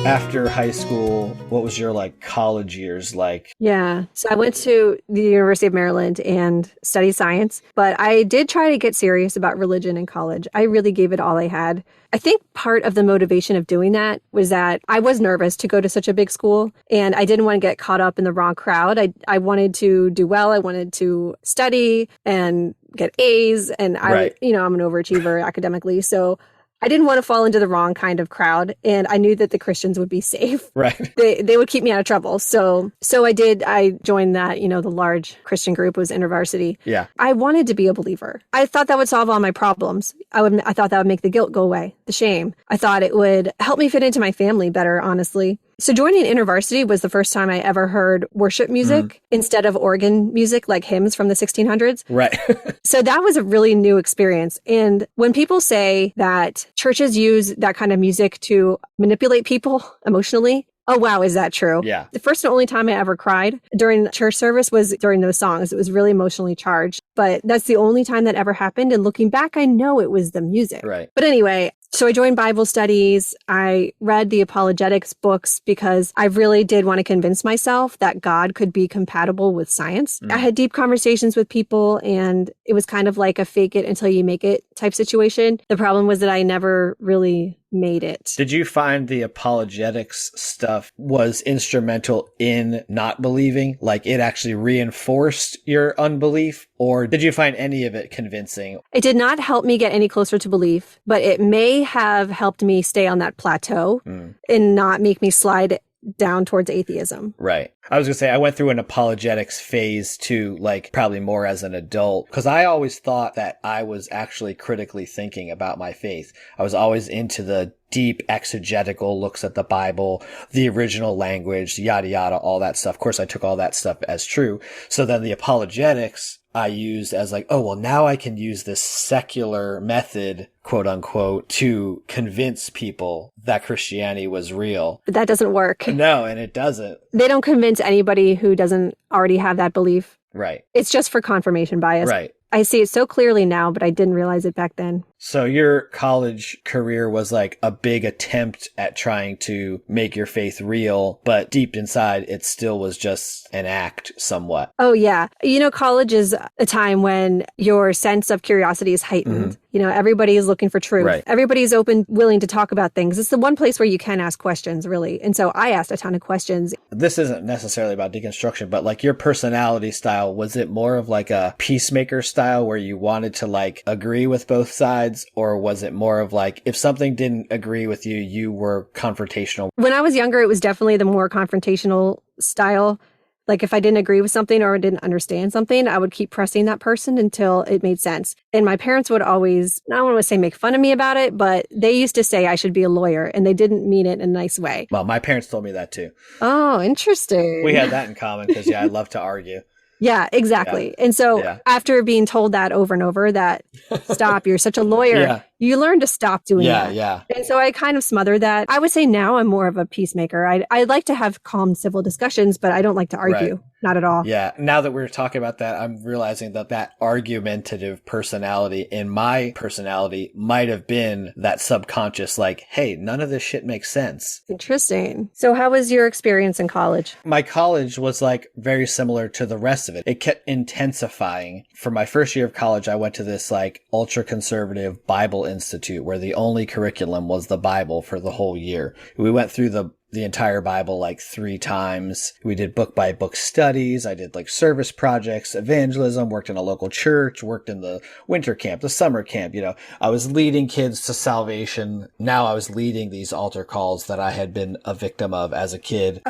After high school, what was your college years like? Yeah. So I went to the University of Maryland and studied science, but I did try to get serious about religion in college. I really gave it all I had. I think part of the motivation of doing that was that I was nervous to go to such a big school and I didn't want to get caught up in the wrong crowd. I wanted to do well. I wanted to study and get A's, and I'm an overachiever academically. So I didn't want to fall into the wrong kind of crowd, and I knew that the Christians would be safe. Right. They would keep me out of trouble. So I did. I joined that, the large Christian group was InterVarsity. Yeah. I wanted to be a believer. I thought that would solve all my problems. I thought that would make the guilt go away, the shame. I thought it would help me fit into my family better, honestly. So joining InterVarsity was the first time I ever heard worship music instead of organ music, like hymns from the 1600s. Right. So that was a really new experience. And when people say that churches use that kind of music to manipulate people emotionally, oh, wow, is that true? Yeah. The first and only time I ever cried during church service was during those songs. It was really emotionally charged, but that's the only time that ever happened. And looking back, I know it was the music. Right. But anyway, so I joined Bible studies. I read the apologetics books because I really did want to convince myself that God could be compatible with science. I had deep conversations with people, and it was kind of like a fake it until you make it type situation. The problem was that I never really made it. Did you find the apologetics stuff was instrumental in not believing? Like it actually reinforced your unbelief? Or did you find any of it convincing? It did not help me get any closer to belief, but it may have helped me stay on that plateau and not make me slide down towards atheism. Right. I was going to say, I went through an apologetics phase too, probably more as an adult, because I always thought that I was actually critically thinking about my faith. I was always into the deep exegetical looks at the Bible, the original language, yada, yada, all that stuff. Of course, I took all that stuff as true. So then the apologetics I used as like, oh, well, now I can use this secular method, quote unquote, to convince people that Christianity was real. But that doesn't work. No, and it doesn't. They don't convince anybody who doesn't already have that belief. Right. It's just for confirmation bias. Right. I see it so clearly now, but I didn't realize it back then. So your college career was like a big attempt at trying to make your faith real, but deep inside, it still was just an act somewhat. Oh, yeah. You know, college is a time when your sense of curiosity is heightened. Mm-hmm. You know, everybody is looking for truth. Right. Everybody's open, willing to talk about things. It's the one place where you can ask questions, really. And so I asked a ton of questions. This isn't necessarily about deconstruction, but like your personality style, was it more of like a peacemaker style where you wanted to like agree with both sides? Or was it more of like, if something didn't agree with you, you were confrontational? When I was younger, it was definitely the more confrontational style. Like if I didn't agree with something or didn't understand something, I would keep pressing that person until it made sense. And my parents would always, I don't want to say make fun of me about it, but they used to say I should be a lawyer and they didn't mean it in a nice way. Well, my parents told me that too. Oh, interesting. We had that in common because I love to argue. Yeah, exactly. Yeah. And so after being told that over and over that, stop, you're such a lawyer, you learn to stop doing that. Yeah. And so I kind of smothered that. I would say now I'm more of a peacemaker. I like to have calm civil discussions, but I don't like to argue. Right. Not at all. Yeah. Now that we're talking about that, I'm realizing that argumentative personality in my personality might have been that subconscious, like, hey, none of this shit makes sense. Interesting. So how was your experience in college? My college was like very similar to the rest of it. It kept intensifying. For my first year of college, I went to this like ultra conservative Bible institute where the only curriculum was the Bible for the whole year. We went through the entire Bible like 3 times. We did book by book studies. I did like service projects, evangelism, worked in a local church, worked in the winter camp, the summer camp. You know, I was leading kids to salvation. Now I was leading these altar calls that I had been a victim of as a kid.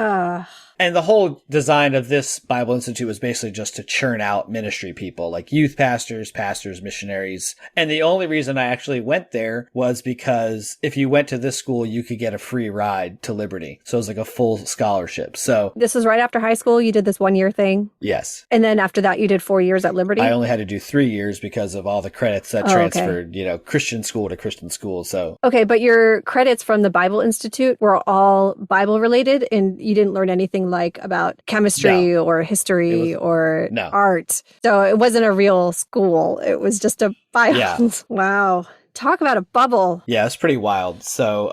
And the whole design of this Bible Institute was basically just to churn out ministry people, like youth pastors, missionaries. And the only reason I actually went there was because if you went to this school, you could get a free ride to Liberty. So it was like a full scholarship. So this was right after high school. You did this 1-year thing? Yes. And then after that, you did 4 years at Liberty? I only had to do 3 years because of all the credits that transferred, you know, Christian school to Christian school. So. Okay. But your credits from the Bible Institute were all Bible related and you didn't learn anything like about chemistry or history or art. So it wasn't a real school. It was just a Bible. Yeah. Wow. Talk about a bubble. Yeah, it's pretty wild. So,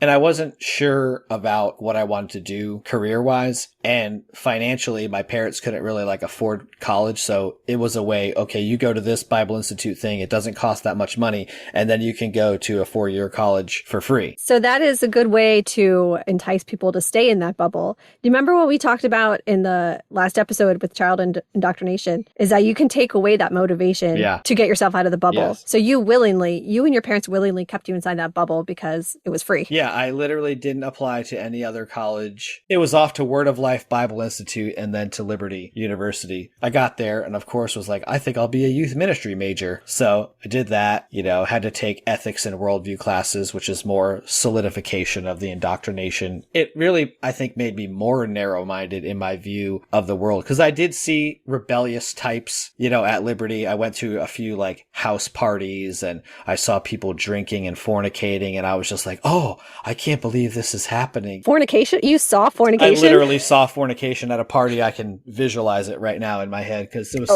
and I wasn't sure about what I wanted to do career-wise. And financially, my parents couldn't really like afford college. So it was a way, okay, you go to this Bible Institute thing. It doesn't cost that much money. And then you can go to a 4-year college for free. So that is a good way to entice people to stay in that bubble. Do you remember what we talked about in the last episode with child indoctrination? Is that you can take away that motivation to get yourself out of the bubble. Yes. So you and your parents willingly kept you inside that bubble because it was free. Yeah, I literally didn't apply to any other college. It was off to Word of Life Bible Institute and then to Liberty University. I got there and of course was like, I think I'll be a youth ministry major. So I did that, you know, had to take ethics and worldview classes, which is more solidification of the indoctrination. It really, I think, made me more narrow-minded in my view of the world because I did see rebellious types, you know, at Liberty. I went to a few like house parties and I saw people drinking and fornicating and I was just like, oh, I can't believe this is happening. Fornication? You saw fornication? I literally saw fornication at a party. I can visualize it right now in my head because it was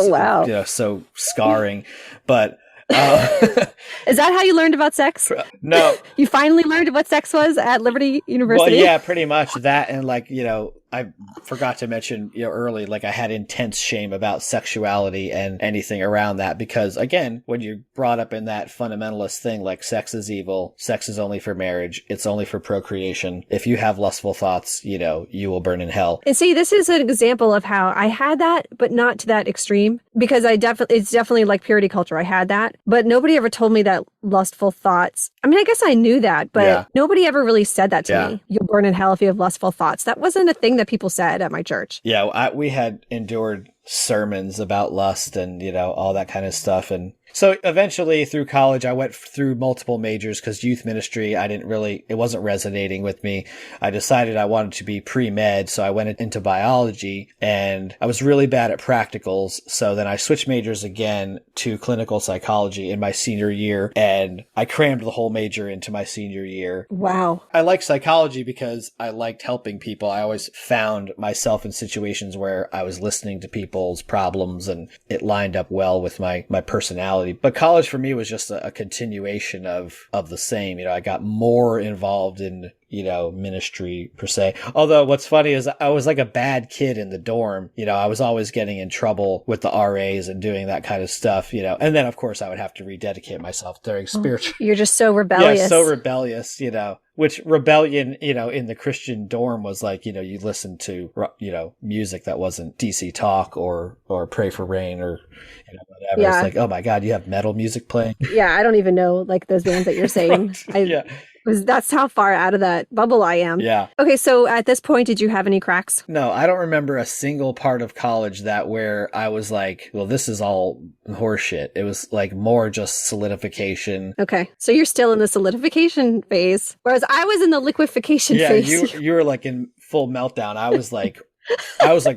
you know, so scarring. But is that how you learned about sex? No. You finally learned what sex was at Liberty University? Well, yeah, pretty much that. And like, you know, I forgot to mention, you know, early, like I had intense shame about sexuality and anything around that because again, when you're brought up in that fundamentalist thing, like sex is evil, sex is only for marriage, it's only for procreation. If you have lustful thoughts, you know, you will burn in hell. And see, this is an example of how I had that, but not to that extreme because it's definitely like purity culture. I had that, but nobody ever told me that lustful thoughts. I mean, I guess I knew that, but nobody ever really said that to me. You'll burn in hell if you have lustful thoughts. That wasn't a thing that people said at my church. Yeah, we had endured sermons about lust and, you know, all that kind of stuff. And So eventually through college, I went through multiple majors because youth ministry, it wasn't resonating with me. I decided I wanted to be pre-med. So I went into biology and I was really bad at practicals. So then I switched majors again to clinical psychology in my senior year, and I crammed the whole major into my senior year. Wow. I like psychology because I liked helping people. I always found myself in situations where I was listening to people's problems and it lined up well with my personality. But college for me was just a continuation of the same. I got more involved in, ministry per se. Although what's funny is I was like a bad kid in the dorm. I was always getting in trouble with the RAs and doing that kind of stuff, and then of course I would have to rededicate myself during spiritual. You're just so rebellious. Yeah, so rebellious, which rebellion, in the Christian dorm was like, you listen to, music that wasn't DC Talk or Pray for Rain or, whatever. Yeah. It's like, oh my God, you have metal music playing. Yeah. I don't even know like those bands that you're saying. Yeah. That's how far out of that bubble I am. Yeah. Okay. So at this point, did you have any cracks? No, I don't remember a single part of college where I was like, well, this is all horseshit. It was like more just solidification. Okay. So you're still in the solidification phase, whereas I was in the liquefaction phase. Yeah, you were like in full meltdown. I was like,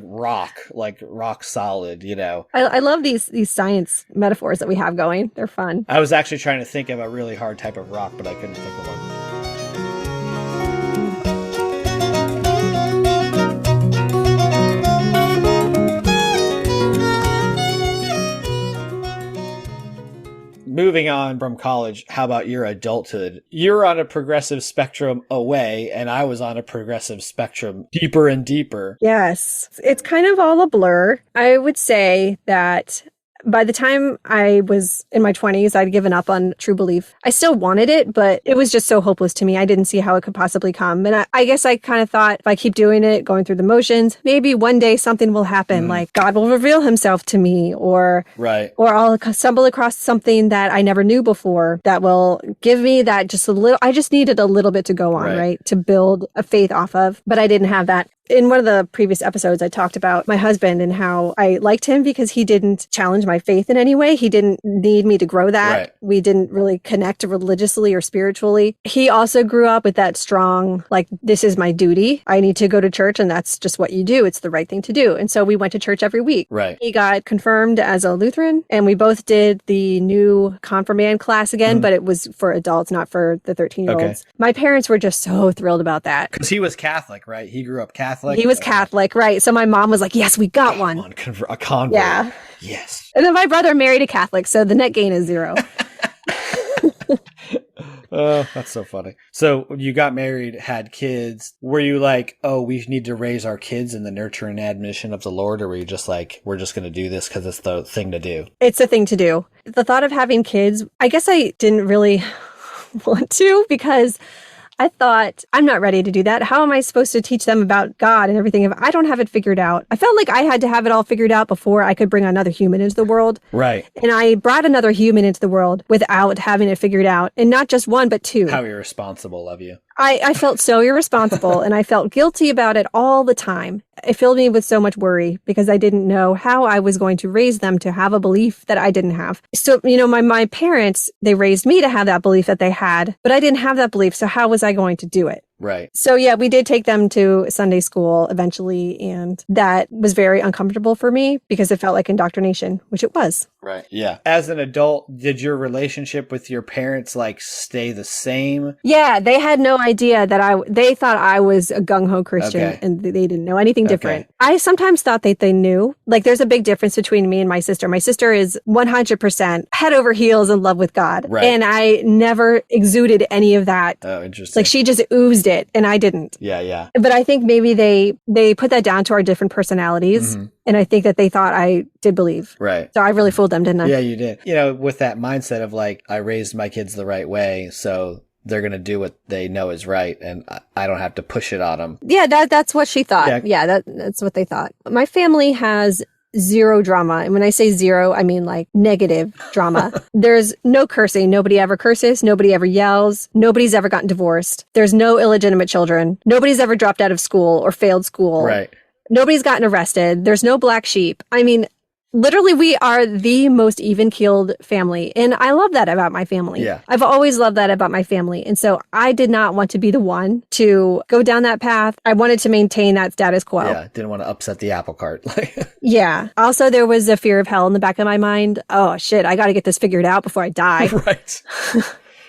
rock solid, I love these science metaphors that we have going. They're fun. I was actually trying to think of a really hard type of rock, but I couldn't think of one. Moving on from college, how about your adulthood? You're on a progressive spectrum away, and I was on a progressive spectrum deeper and deeper. Yes. It's kind of all a blur. I would say that by the time I was in my 20s, I'd given up on true belief. I still wanted it, but it was just so hopeless to me. I didn't see how it could possibly come. And I guess I kind of thought if I keep doing it, going through the motions, maybe one day something will happen, like God will reveal himself to me, or I'll stumble across something that I never knew before that will give me that just a little. I just needed a little bit to go on, right? To build a faith off of, but I didn't have that. In one of the previous episodes, I talked about my husband and how I liked him because he didn't challenge my faith in any way. He didn't need me to grow that. Right. We didn't really connect religiously or spiritually. He also grew up with that strong, like, this is my duty. I need to go to church and that's just what you do. It's the right thing to do. And so we went to church every week. Right. He got confirmed as a Lutheran and we both did the new confirmand class again, but it was for adults, not for the 13-year-olds. Okay. My parents were just so thrilled about that. Because he was Catholic, right? He grew up Catholic. He was Catholic, right? So my mom was like, yes, we got one. A convert. Yeah. Yes. And then my brother married a Catholic, so the net gain is 0. Oh, that's so funny. So you got married, had kids. Were you like, oh, we need to raise our kids in the nurture and admonition of the Lord? Or were you just like, we're just going to do this because it's the thing to do? It's a thing to do. The thought of having kids, I guess I didn't really want to because I thought, I'm not ready to do that. How am I supposed to teach them about God and everything if I don't have it figured out? I felt like I had to have it all figured out before I could bring another human into the world. Right. And I brought another human into the world without having it figured out. And not just one, but 2. How irresponsible of you. I felt so irresponsible and I felt guilty about it all the time. It filled me with so much worry because I didn't know how I was going to raise them to have a belief that I didn't have. So, my parents, they raised me to have that belief that they had, but I didn't have that belief. So how was I going to do it? Right. So yeah, we did take them to Sunday school eventually, and that was very uncomfortable for me because it felt like indoctrination, which it was. Right. Yeah. As an adult, did your relationship with your parents stay the same? Yeah, they had no idea that they thought I was a gung-ho Christian and they didn't know anything different. I sometimes thought that they knew. Like there's a big difference between me and my sister. My sister is 100% head over heels in love with God. Right. And I never exuded any of that. Oh, interesting. Like she just oozed it and I didn't. Yeah, yeah. But I think maybe they put that down to our different personalities. Mm-hmm. And I think that they thought I did believe. Right. So I really fooled them, didn't I? Yeah, you did. With that mindset of I raised my kids the right way, so they're going to do what they know is right, and I don't have to push it on them. Yeah, that's what she thought. Yeah, that's what they thought. My family has 0 drama. And when I say 0, I mean negative drama. There's no cursing. Nobody ever curses. Nobody ever yells. Nobody's ever gotten divorced. There's no illegitimate children. Nobody's ever dropped out of school or failed school. Right. Nobody's gotten arrested. There's no black sheep. I mean, Literally, we are the most even-keeled family. And I love that about my family. Yeah. I've always loved that about my family. And so I did not want to be the one to go down that path. I wanted to maintain that status quo. Yeah, didn't want to upset the apple cart. Yeah. Also, there was a fear of hell in the back of my mind. Oh, shit, I got to get this figured out before I die. Right.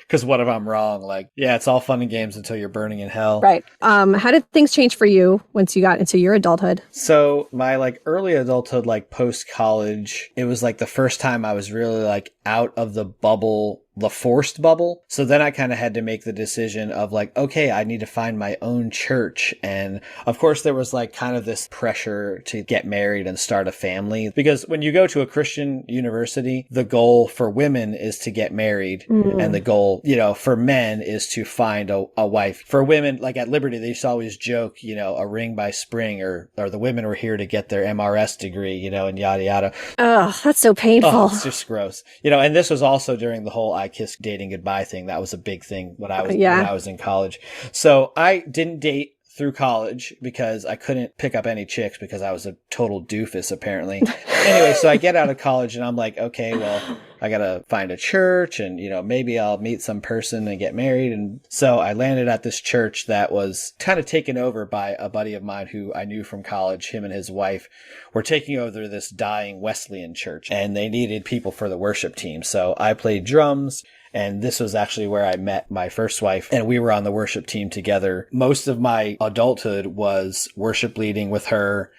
Because what if I'm wrong? Like, yeah, it's all fun and games until you're burning in hell. Right. How did things change for you once you got into your adulthood? So my like early adulthood, like post college, it was like the first time I was really like out of the bubble, the forced bubble. So then I kind of had to make the decision of like, okay, I need to find my own church. And of course there was like kind of this pressure to get married and start a family, because when you go to a Christian university, the goal for women is to get married. And the goal, you know, for men is to find a wife. For women, like at Liberty, they used to always joke, you know, a ring by spring, or the women were here to get their MRS degree, you know, and yada, yada. Oh, that's so painful. Oh, it's just gross. You know, and this was also during the whole I kiss dating goodbye thing. That was a big thing when I was in college. So I didn't date through college because I couldn't pick up any chicks because I was a total doofus, apparently. Anyway, so I get out of college and I'm like, okay, well, I gotta find a church and, you know, maybe I'll meet some person and get married. And so I landed at this church that was kind of taken over by a buddy of mine who I knew from college. Him and his wife were taking over this dying Wesleyan church, and they needed people for the worship team. So I played drums. And this was actually where I met my first wife, and we were on the worship team together. Most of my adulthood was worship leading with her.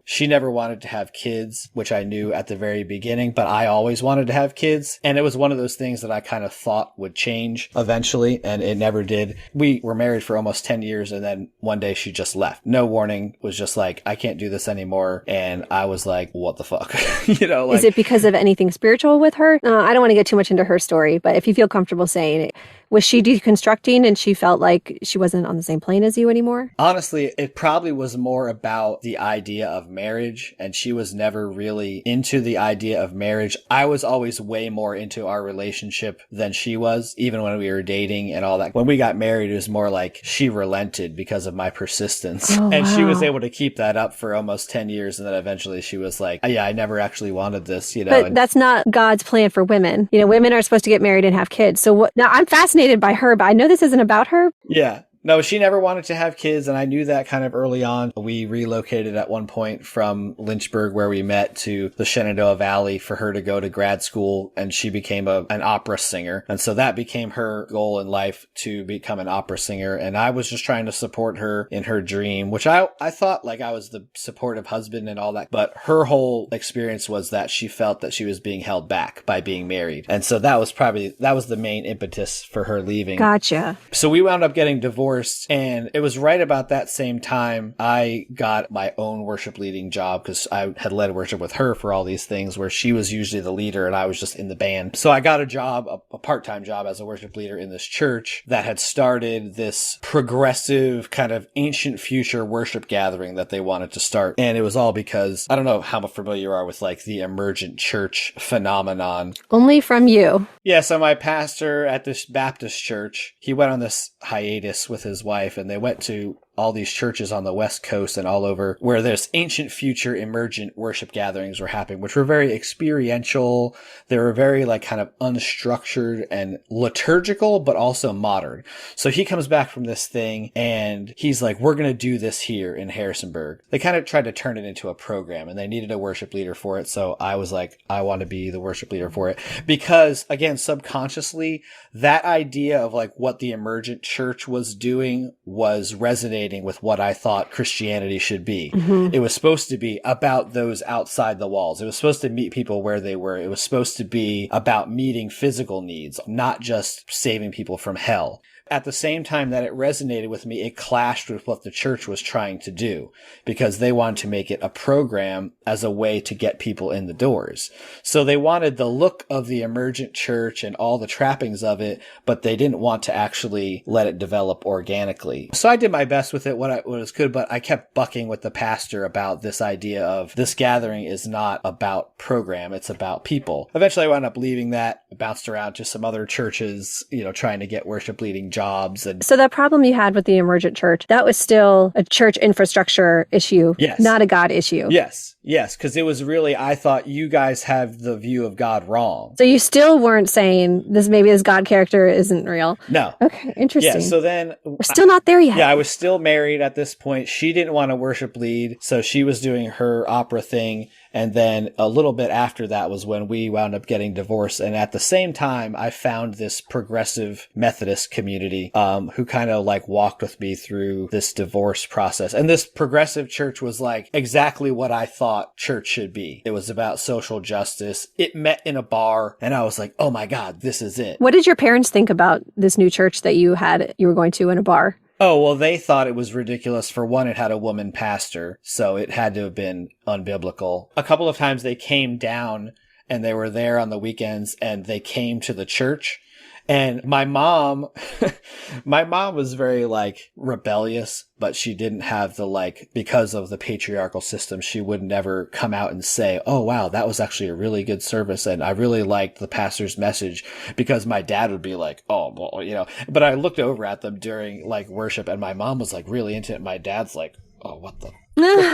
She never wanted to have kids, which I knew at the very beginning, but I always wanted to have kids. And it was one of those things that I kind of thought would change eventually, and it never did. We were married for almost 10 years, and then one day she just left. No warning, was just like, I can't do this anymore. And I was like, what the fuck? You know, like, is it because of anything spiritual with her? I don't want to get too much into her story, but if you feel comfortable saying it, was she deconstructing and she felt like she wasn't on the same plane as you anymore? Honestly, it probably was more about the idea of marriage, and she was never really into the idea of marriage. I was always way more into our relationship than she was, even when we were dating and all that. When we got married, it was more like she relented because of my persistence. Oh, and wow. She was able to keep that up for almost 10 years. And then eventually she was like, yeah, I never actually wanted this, you know. But that's not God's plan for women. You know, women are supposed to get married and have kids. So what? Now I'm fascinated by her, but I know this isn't about her. Yeah. No, she never wanted to have kids, and I knew that kind of early on. We relocated at one point from Lynchburg, where we met, to the Shenandoah Valley for her to go to grad school, and she became an opera singer. And so that became her goal in life, to become an opera singer. And I was just trying to support her in her dream, which I thought like I was the supportive husband and all that. But her whole experience was that she felt that she was being held back by being married. And so that was the main impetus for her leaving. Gotcha. So we wound up getting divorced. And it was right about that same time I got my own worship leading job, because I had led worship with her for all these things, where she was usually the leader and I was just in the band. So I got a job, a part-time job as a worship leader in this church that had started this progressive kind of ancient future worship gathering that they wanted to start. And it was all because, I don't know how familiar you are with like the emergent church phenomenon. Only from you. Yeah, so my pastor at this Baptist church, he went on this hiatus with his wife, and they went to all these churches on the West Coast and all over, where this ancient future emergent worship gatherings were happening, which were very experiential. They were very like kind of unstructured and liturgical, but also modern. So he comes back from this thing and he's like, we're going to do this here in Harrisonburg. They kind of tried to turn it into a program, and they needed a worship leader for it. So I was like, I want to be the worship leader for it, because again, subconsciously, that idea of like what the emergent church was doing was resonating with what I thought Christianity should be. Mm-hmm. It was supposed to be about those outside the walls. It was supposed to meet people where they were. It was supposed to be about meeting physical needs, not just saving people from hell. At the same time that it resonated with me, it clashed with what the church was trying to do, because they wanted to make it a program as a way to get people in the doors. So they wanted the look of the emergent church and all the trappings of it, but they didn't want to actually let it develop organically. So I did my best with it, what was good, but I kept bucking with the pastor about this idea of this gathering is not about program, it's about people. Eventually I wound up leaving that, bounced around to some other churches, you know, trying to get worship leading jobs. And so that problem you had with the emergent church, that was still a church infrastructure issue, yes. Not a God issue. Yes. Yes, because it was really, I thought you guys have the view of God wrong. So you still weren't saying this God character isn't real. No. Okay, interesting. Yeah, so then... We're still not there yet. Yeah, I was still married at this point. She didn't want to worship lead, so she was doing her opera thing. And then a little bit after that was when we wound up getting divorced. And at the same time, I found this progressive Methodist community who kind of like walked with me through this divorce process. And this progressive church was like exactly what I thought church should be. It was about social justice. It met in a bar, and I was like, oh my God, this is it. What did your parents think about this new church that you were going to in a bar? Oh, well, they thought it was ridiculous. For one, it had a woman pastor, so it had to have been unbiblical. A couple of times they came down and they were there on the weekends and they came to the church. And my mom was very like rebellious, but she didn't have because of the patriarchal system, she would never come out and say, oh, wow, that was actually a really good service. And I really liked the pastor's message, because my dad would be like, oh, well, but I looked over at them during like worship and my mom was like really into it. My dad's like, oh, what the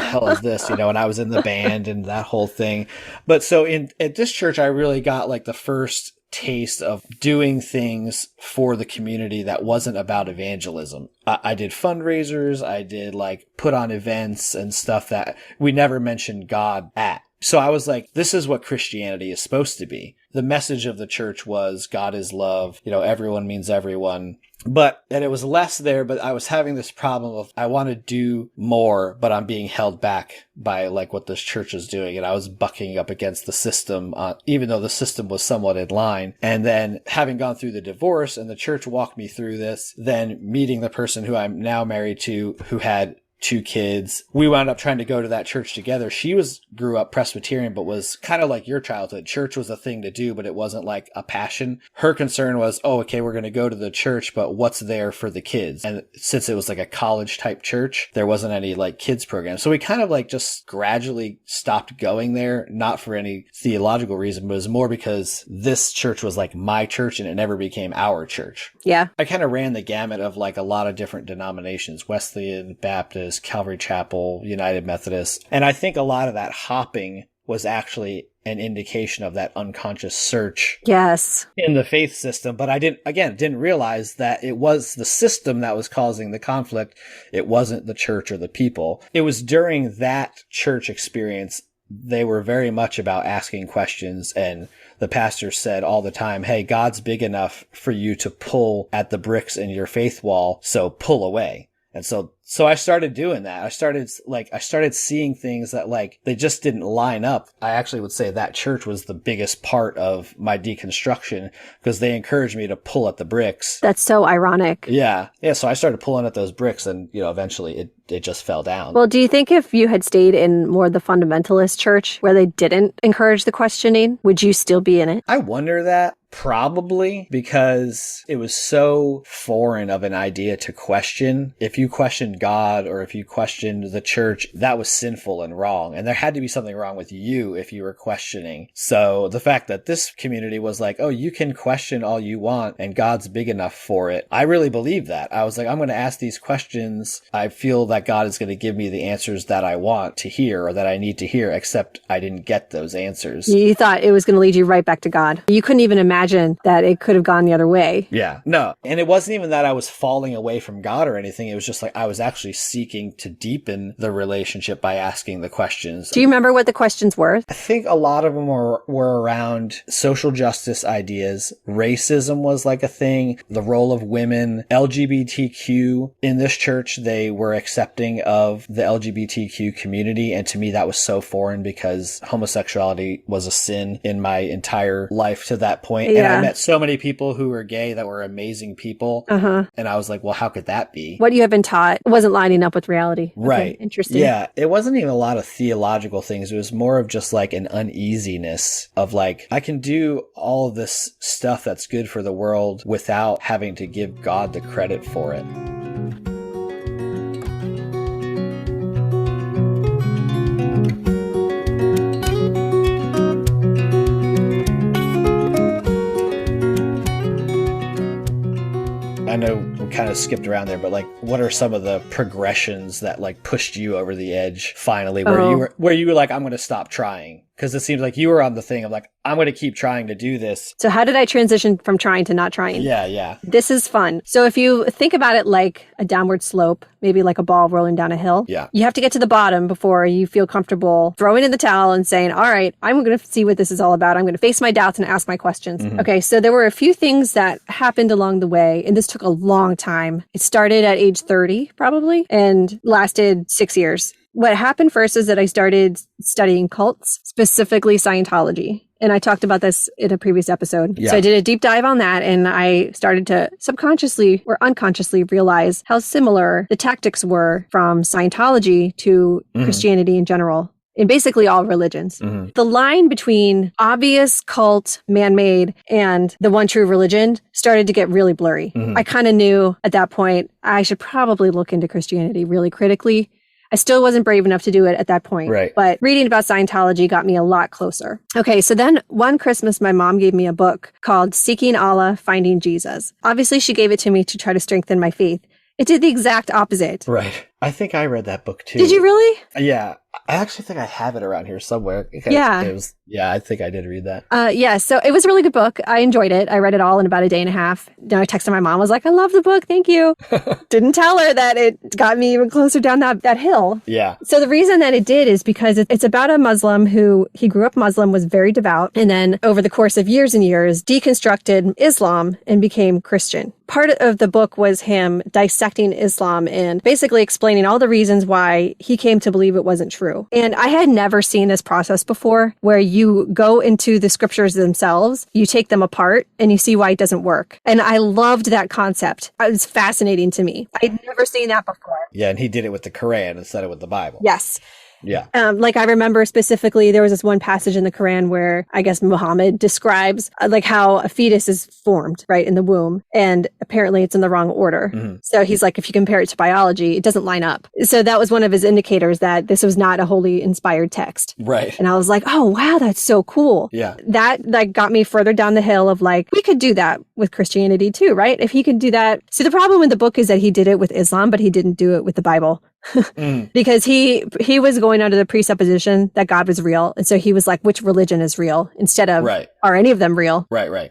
hell is this? And I was in the band and that whole thing. But so at this church, I really got like the first taste of doing things for the community that wasn't about evangelism. I did fundraisers. I did like put on events and stuff that we never mentioned God at. So I was like, this is what Christianity is supposed to be. The message of the church was God is love. Everyone means everyone. And it was less there, but I was having this problem of I want to do more, but I'm being held back by like what this church is doing. And I was bucking up against the system, even though the system was somewhat in line. And then having gone through the divorce and the church walked me through this, then meeting the person who I'm now married to, who had 2 kids. We wound up trying to go to that church together. She grew up Presbyterian, but was kind of like your childhood. Church was a thing to do, but it wasn't like a passion. Her concern was, oh, okay, we're going to go to the church, but what's there for the kids? And since it was like a college type church, there wasn't any like kids program. So we kind of like just gradually stopped going there, not for any theological reason, but it was more because this church was like my church and it never became our church. Yeah. I kind of ran the gamut of like a lot of different denominations, Wesleyan, Baptist, Calvary Chapel, United Methodist. And I think a lot of that hopping was actually an indication of that unconscious search. Yes. In the faith system. But I didn't realize that it was the system that was causing the conflict. It wasn't the church or the people. It was during that church experience, they were very much about asking questions, and the pastor said all the time, hey, God's big enough for you to pull at the bricks in your faith wall, so pull away. And so I started doing that. I started seeing things that like, they just didn't line up. I actually would say that church was the biggest part of my deconstruction, because they encouraged me to pull at the bricks. That's so ironic. Yeah. Yeah. So I started pulling at those bricks, and, eventually it just fell down. Well, do you think if you had stayed in more the fundamentalist church where they didn't encourage the questioning, would you still be in it? I wonder that. Probably, because it was so foreign of an idea to question. If you questioned God or if you questioned the church, that was sinful and wrong. And there had to be something wrong with you if you were questioning. So the fact that this community was like, oh, you can question all you want and God's big enough for it. I really believed that. I was like, I'm going to ask these questions. I feel that God is going to give me the answers that I want to hear or that I need to hear, except I didn't get those answers. You thought it was going to lead you right back to God. You couldn't even imagine that it could have gone the other way. Yeah, no. And it wasn't even that I was falling away from God or anything. It was just like I was actually seeking to deepen the relationship by asking the questions. Do you remember what the questions were? I think a lot of them were around social justice ideas. Racism was like a thing. The role of women. LGBTQ. In this church, they were accepting of the LGBTQ community. And to me, that was so foreign, because homosexuality was a sin in my entire life to that point. Yeah. And I met so many people who were gay that were amazing people. And I was like, well, how could that be? What you have been taught wasn't lining up with reality. Right. Okay, interesting. Yeah. It wasn't even a lot of theological things. It was more of just like an uneasiness of like, I can do all of this stuff that's good for the world without having to give God the credit for it. I know we kind of skipped around there, but like, what are some of the progressions that like pushed you over the edge finally, where you were like, I'm going to stop trying? Because it seems like you were on the thing of like, I'm going to keep trying to do this. So how did I transition from trying to not trying? Yeah. This is fun. So if you think about it like a downward slope, maybe like a ball rolling down a hill, you have to get to the bottom before you feel comfortable throwing in the towel and saying, all right, I'm going to see what this is all about. I'm going to face my doubts and ask my questions. Okay, so there were a few things that happened along the way, and this took a long time. It started at age 30, probably, and lasted 6 years. What happened first is that I started studying cults, specifically Scientology. And I talked about this in a previous episode. So I did a deep dive on that, and I started to subconsciously or unconsciously realize how similar the tactics were from Scientology to Christianity in general, in basically all religions. The line between obvious cult, man-made, and the one true religion started to get really blurry. I kind of knew at that point I should probably look into Christianity really critically. I still wasn't brave enough to do it at that point. But reading about Scientology got me a lot closer. Okay, so then one Christmas, my mom gave me a book called Seeking Allah, Finding Jesus. Obviously, she gave it to me to try to strengthen my faith. It did the exact opposite. I think I read that book too. Did you really? Yeah. I actually think I have it around here somewhere. I think I did read that. So it was a really good book. I enjoyed it. I read it all in about a day and a half. Then I texted my mom. I was like, I love the book. Thank you. Didn't tell her that it got me even closer down that hill. So the reason that it did is because it's about a Muslim he grew up Muslim, was very devout, and then over the course of years and years, deconstructed Islam and became Christian. Part of the book was him dissecting Islam and basically explaining all the reasons why he came to believe it wasn't true. And I had never seen this process before, where you go into the scriptures themselves, you take them apart, and you see why it doesn't work. And I loved that concept. It was fascinating to me. I'd never seen that before. Yeah, and he did it with the Quran instead of with the Bible. Yes. Yeah. Like I remember specifically, there was this one passage in the Quran where I guess Muhammad describes like how a fetus is formed, right, in the womb. And apparently it's in the wrong order. So he's like, if you compare it to biology, it doesn't line up. So that was one of his indicators that this was not a wholly inspired text. And I was like, oh, wow, that's so cool. That like got me further down the hill of like, we could do that with Christianity too, right? If he could do that. So the problem with the book is that he did it with Islam, but he didn't do it with the Bible. Because he was going under the presupposition that God was real. And so he was like, which religion is real instead of, are any of them real?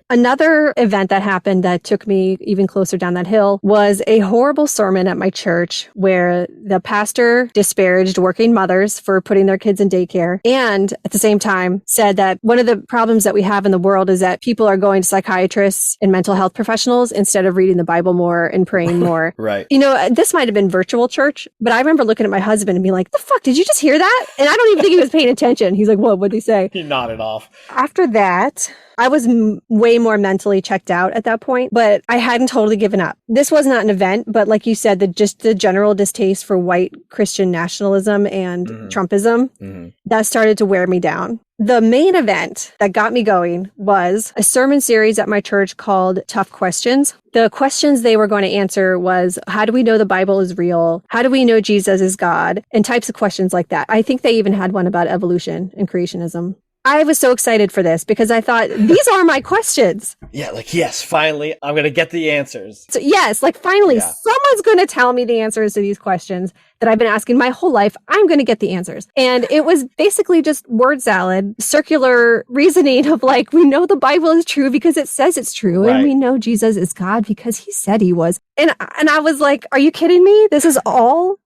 Another event that happened that took me even closer down that hill was a horrible sermon at my church where the pastor disparaged working mothers for putting their kids in daycare. And at the same time said that one of the problems that we have in the world is that people are going to psychiatrists and mental health professionals instead of reading the Bible more and praying more. You know, this might have been virtual church, but I remember looking at my husband and being like, the fuck, did you just hear that? And I don't even think he was paying attention. He's like, what'd he say? He nodded off. After that, I was way more mentally checked out at that point, but I hadn't totally given up. This was not an event, but like you said, the general distaste for white Christian nationalism and Trumpism, that started to wear me down. The main event that got me going was a sermon series at my church called Tough Questions. The questions they were going to answer was, how do we know the Bible is real? How do we know Jesus is God? And types of questions like that. I think they even had one about evolution and creationism. I was so excited for this because I thought, these are my questions. Yeah, like, yes, finally, I'm going to get the answers. So yes, like finally, someone's going to tell me the answers to these questions that I've been asking my whole life. I'm going to get the answers. And it was basically just word salad, circular reasoning of like, we know the Bible is true because it says it's true. And we know Jesus is God because he said he was. And I was like, are you kidding me? This is all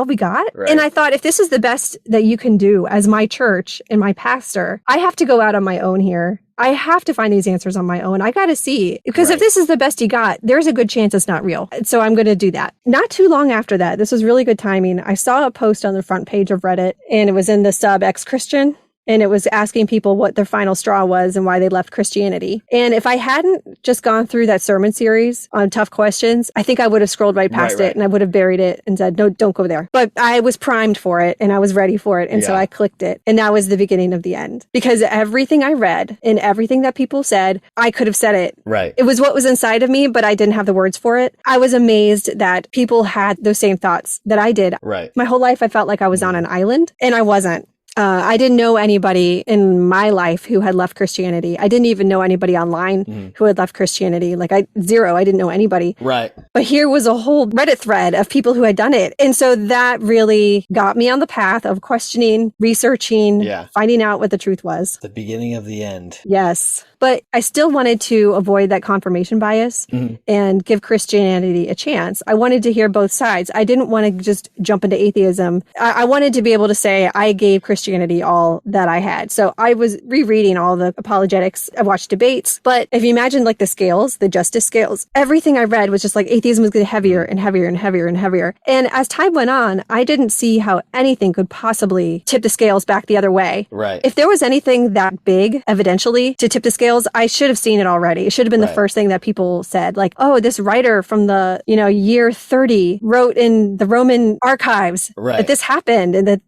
we got? And I thought, if this is the best that you can do as my church and my pastor, I have to go out on my own here. I have to find these answers on my own. I got to see, because if this is the best you got, there's a good chance it's not real. So I'm going to do that. Not too long after that, this was really good timing. I saw a post on the front page of Reddit, and it was in the sub ex-Christian. And it was asking people what their final straw was and why they left Christianity. And if I hadn't just gone through that sermon series on Tough Questions, I think I would have scrolled right past it and I would have buried it and said, no, don't go there. But I was primed for it and I was ready for it. And so I clicked it. And that was the beginning of the end. Because everything I read and everything that people said, I could have said it. It was what was inside of me, but I didn't have the words for it. I was amazed that people had those same thoughts that I did. My whole life, I felt like I was on an island, and I wasn't. I didn't know anybody in my life who had left Christianity. I didn't even know anybody online who had left Christianity. Like zero. I didn't know anybody. Right. But here was a whole Reddit thread of people who had done it. And so that really got me on the path of questioning, researching, finding out what the truth was. The beginning of the end. Yes. But I still wanted to avoid that confirmation bias and give Christianity a chance. I wanted to hear both sides. I didn't want to just jump into atheism. I wanted to be able to say I gave Christianity all that I had. So I was rereading all the apologetics. I watched debates. But if you imagine like the scales, the justice scales, everything I read was just like atheism was getting heavier and heavier and heavier and heavier. And as time went on, I didn't see how anything could possibly tip the scales back the other way. Right. If there was anything that big, evidentially, to tip the scales, I should have seen it already. It should have been the first thing that people said. Like, oh, this writer from the, year 30 wrote in the Roman archives that this happened and that,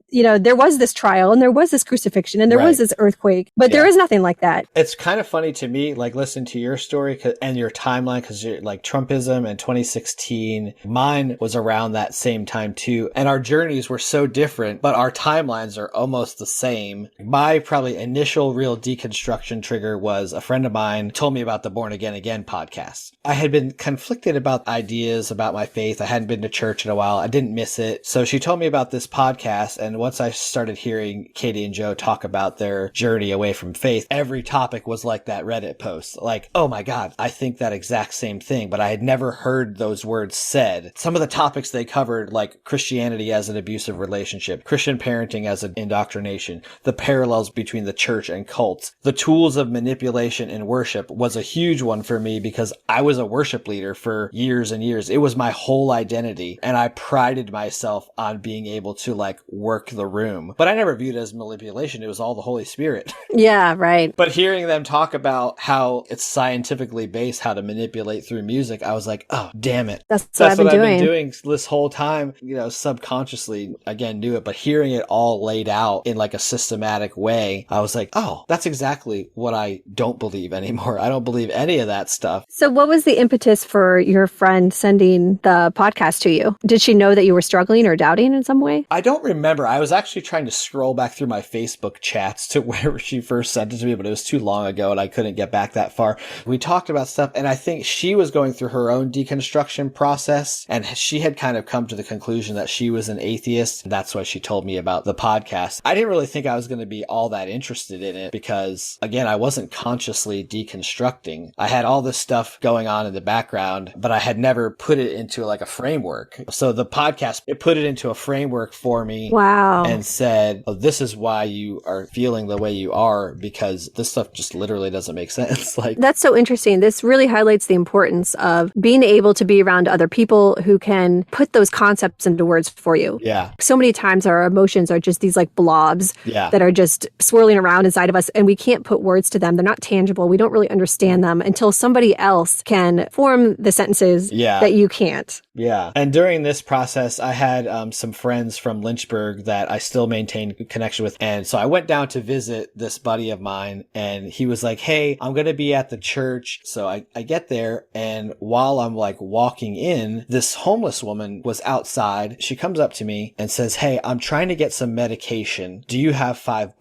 there was this trial and there was this crucifixion and there was this earthquake. But there is nothing like that. It's kind of funny to me, like, listen to your story and your timeline, because you're like Trumpism and 2016. Mine was around that same time too. And our journeys were so different, but our timelines are almost the same. My probably initial real deconstruction trigger was a friend of mine told me about the Born Again podcast. I had been conflicted about ideas about my faith. I hadn't been to church in a while. I didn't miss it. So she told me about this podcast. And once I started hearing Katie and Joe talk about their journey away from faith, every topic was like that Reddit post. Like, oh my God, I think that exact same thing, but I had never heard those words said. Some of the topics they covered, like Christianity as an abusive relationship, Christian parenting as an indoctrination, the parallels between the church and cults, the tools of manipulation in worship was a huge one for me because I was a worship leader for years and years. It was my whole identity and I prided myself on being able to like work the room. But I never viewed it as manipulation. It was all the Holy Spirit. Yeah, right. But hearing them talk about how it's scientifically based, how to manipulate through music, I was like, oh, damn it. That's what I've been doing this whole time, subconsciously, again, knew it, but hearing it all laid out in like a systematic way, I was like, oh, that's exactly what I don't believe anymore. I don't believe any of that stuff. So what was the impetus for your friend sending the podcast to you? Did she know that you were struggling or doubting in some way? I don't remember. I was actually trying to scroll back through my Facebook chats to where she first sent it to me, but it was too long ago and I couldn't get back that far. We talked about stuff and I think she was going through her own deconstruction process and she had kind of come to the conclusion that she was an atheist. That's why she told me about the podcast. I didn't really think I was going to be all that interested in it because, again, I wasn't consciously deconstructing. I had all this stuff going on in the background, but I had never put it into like a framework. So the podcast, it put it into a framework for me. Wow. And said, oh, this is why you are feeling the way you are because this stuff just literally doesn't make sense. Like, that's so interesting. This really highlights the importance of being able to be around other people who can put those concepts into words for you. Yeah. So many times our emotions are just these like blobs that are just swirling around inside of us and we can't put words to them. They're not tangible. We don't really understand them until somebody else can form the sentences that you can't. Yeah. And during this process, I had some friends from Lynchburg that I still maintain connection with. And so I went down to visit this buddy of mine and he was like, hey, I'm going to be at the church. So I get there and while I'm like walking in, this homeless woman was outside. She comes up to me and says, hey, I'm trying to get some medication. Do you have $5?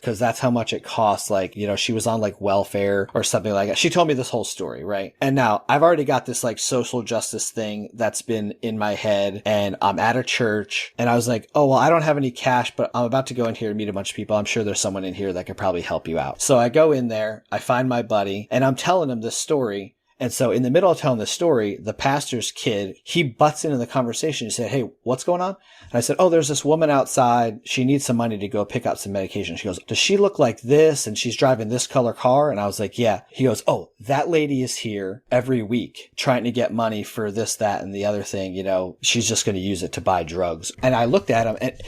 Because that's how much it costs. Like, she was on like welfare or something like that. She told me this whole story, right? And now I've already got this like social justice thing that's been in my head and I'm at a church and I was like, oh, well, I don't have any cash, but I'm about to go in here and meet a bunch of people. I'm sure there's someone in here that could probably help you out. So I go in there, I find my buddy and I'm telling him this story. And so in the middle of telling the story, the pastor's kid, he butts into the conversation and said, hey, what's going on? And I said, oh, there's this woman outside. She needs some money to go pick up some medication. She goes, does she look like this? And she's driving this color car. And I was like, yeah. He goes, oh, that lady is here every week trying to get money for this, that, and the other thing. She's just going to use it to buy drugs. And I looked at him and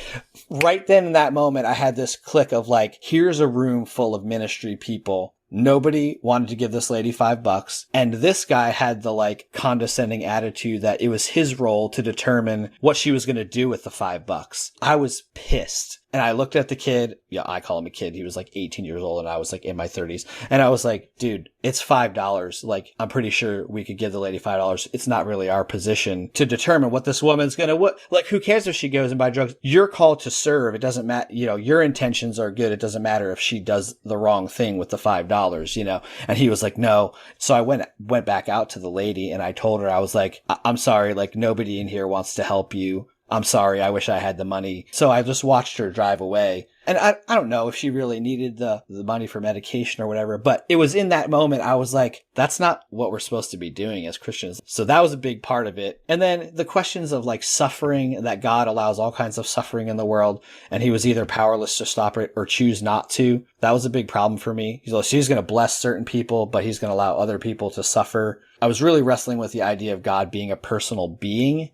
right then in that moment, I had this click of like, here's a room full of ministry people. Nobody wanted to give this lady $5. And this guy had the like condescending attitude that it was his role to determine what she was going to do with the $5. I was pissed. And I looked at the kid. Yeah, I call him a kid. He was like 18 years old and I was like in my 30s. And I was like, dude, it's $5. Like, I'm pretty sure we could give the lady $5. It's not really our position to determine what this woman's like, who cares if she goes and buy drugs? You're called to serve. It doesn't matter. Your intentions are good. It doesn't matter if she does the wrong thing with the $5, And he was like, no. So I went back out to the lady and I told her, I was like, I'm sorry. Like, nobody in here wants to help you. I'm sorry. I wish I had the money. So I just watched her drive away. And I don't know if she really needed the money for medication or whatever, but it was in that moment I was like, that's not what we're supposed to be doing as Christians. So that was a big part of it. And then the questions of like suffering, that God allows all kinds of suffering in the world, and he was either powerless to stop it or choose not to. That was a big problem for me. He's going to bless certain people, but he's going to allow other people to suffer. I was really wrestling with the idea of God being a personal being.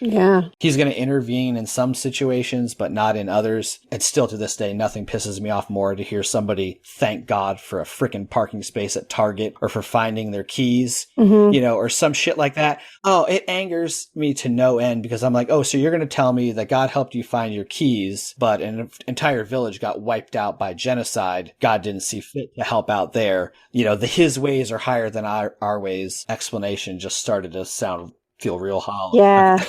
Yeah. He's going to intervene in some situations, but not in others. And still to this day, nothing pisses me off more to hear somebody thank God for a freaking parking space at Target or for finding their keys, or some shit like that. Oh, it angers me to no end because I'm like, oh, so you're going to tell me that God helped you find your keys, but an entire village got wiped out by genocide. God didn't see fit to help out there. His ways are higher than our ways explanation just started to feel real hollow. Yeah.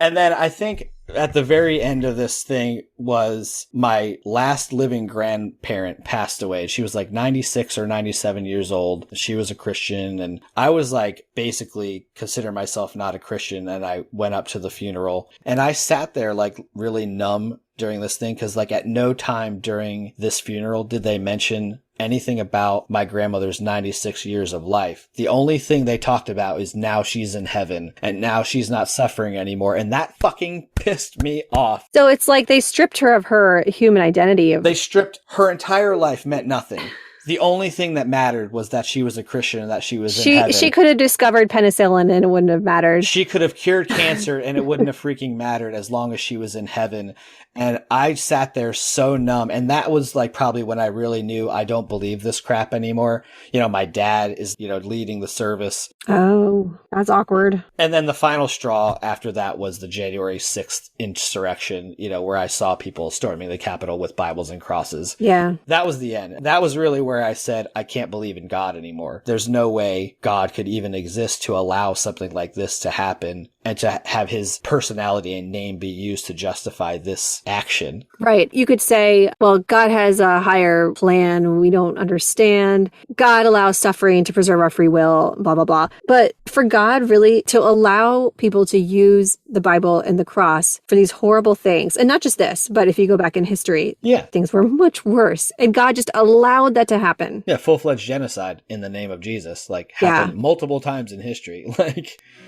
And then I think at the very end of this thing was my last living grandparent passed away. She was like 96 or 97 years old. She was a Christian. And I was like, basically consider myself not a Christian. And I went up to the funeral and I sat there like really numb during this thing. Cause like at no time during this funeral did they mention anything about my grandmother's 96 years of life. The only thing they talked about is now she's in heaven and now she's not suffering anymore. And that fucking pissed me off. So it's like they stripped her of her human identity. They stripped her entire life, meant nothing. The only thing that mattered was that she was a Christian and that she was in heaven. She could have discovered penicillin and it wouldn't have mattered. She could have cured cancer and it wouldn't have freaking mattered as long as she was in heaven. And I sat there so numb. And that was like probably when I really knew I don't believe this crap anymore. My dad is, leading the service. Oh, that's awkward. And then the final straw after that was the January 6th insurrection, where I saw people storming the Capitol with Bibles and crosses. Yeah. That was the end. That was really where I said, I can't believe in God anymore. There's no way God could even exist to allow something like this to happen and to have his personality and name be used to justify this action. Right. You could say, well, God has a higher plan we don't understand. God allows suffering to preserve our free will, blah, blah, blah. But for God really to allow people to use the Bible and the cross for these horrible things, and not just this, but if you go back in history, things were much worse. And God just allowed that to happen. Yeah, full-fledged genocide in the name of Jesus, happened multiple times in history.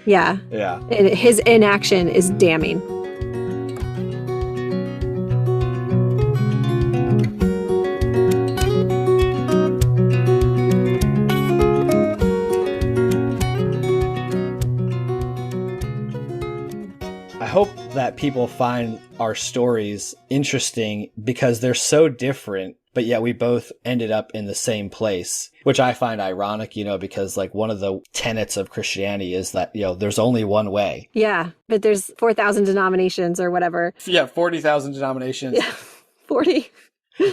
Yeah. And his inaction is damning. I hope that people find our stories interesting because they're so different, but yet we both ended up in the same place, which I find ironic, because one of the tenets of Christianity is that, there's only one way. Yeah, but there's 4,000 denominations or whatever. Yeah, 40,000 denominations. Yeah, 40.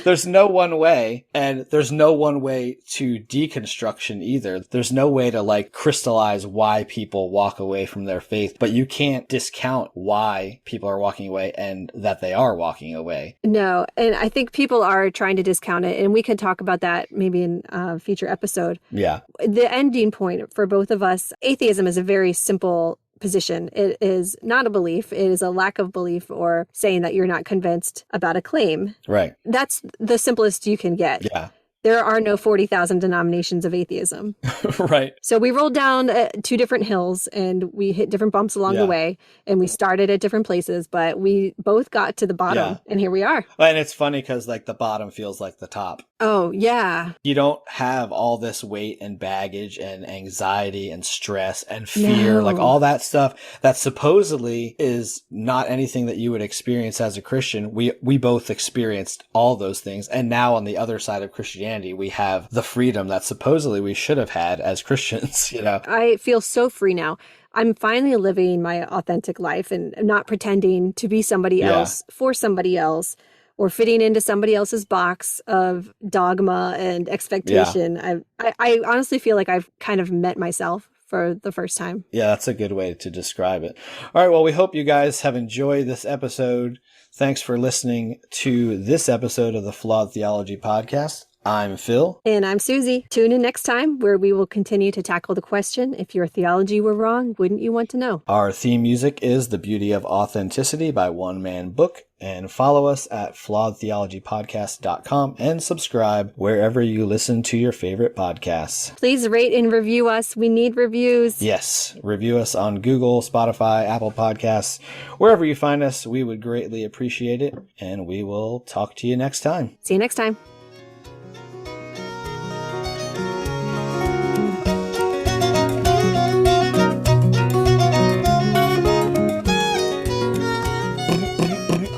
There's no one way, and there's no one way to deconstruction either. There's no way to crystallize why people walk away from their faith, but you can't discount why people are walking away and that they are walking away. No, and I think people are trying to discount it, and we could talk about that maybe in a future episode. Yeah. The ending point for both of us, atheism is a very simple position. It is not a belief. It is a lack of belief or saying that you're not convinced about a claim. Right. That's the simplest you can get. Yeah. There are no 40,000 denominations of atheism. Right. So we rolled down 2 different hills and we hit different bumps along the way, and we started at different places, but we both got to the bottom and here we are. And it's funny because the bottom feels like the top. Oh, yeah. You don't have all this weight and baggage and anxiety and stress and fear, all that stuff that supposedly is not anything that you would experience as a Christian. We both experienced all those things. And now on the other side of Christianity, we have the freedom that supposedly we should have had as Christians, I feel so free now. I'm finally living my authentic life and not pretending to be somebody else for somebody else, or fitting into somebody else's box of dogma and expectation. Yeah. I honestly feel like I've kind of met myself for the first time. Yeah, that's a good way to describe it. All right, well, we hope you guys have enjoyed this episode. Thanks for listening to this episode of the Flawed Theology Podcast. I'm Phil. And I'm Susie. Tune in next time where we will continue to tackle the question, if your theology were wrong, wouldn't you want to know? Our theme music is The Beauty of Authenticity by One Man Book. And follow us at flawedtheologypodcast.com and subscribe wherever you listen to your favorite podcasts. Please rate and review us. We need reviews. Yes. Review us on Google, Spotify, Apple Podcasts. Wherever you find us, we would greatly appreciate it. And we will talk to you next time. See you next time.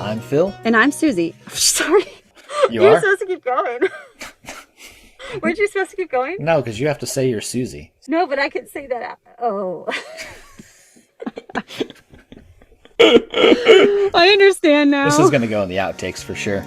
I'm Phil. And I'm Susie. Sorry. You're supposed to keep going. Weren't you supposed to keep going? No, because you have to say you're Susie. No, but I can say that. Oh. I understand now. This is going to go in the outtakes for sure.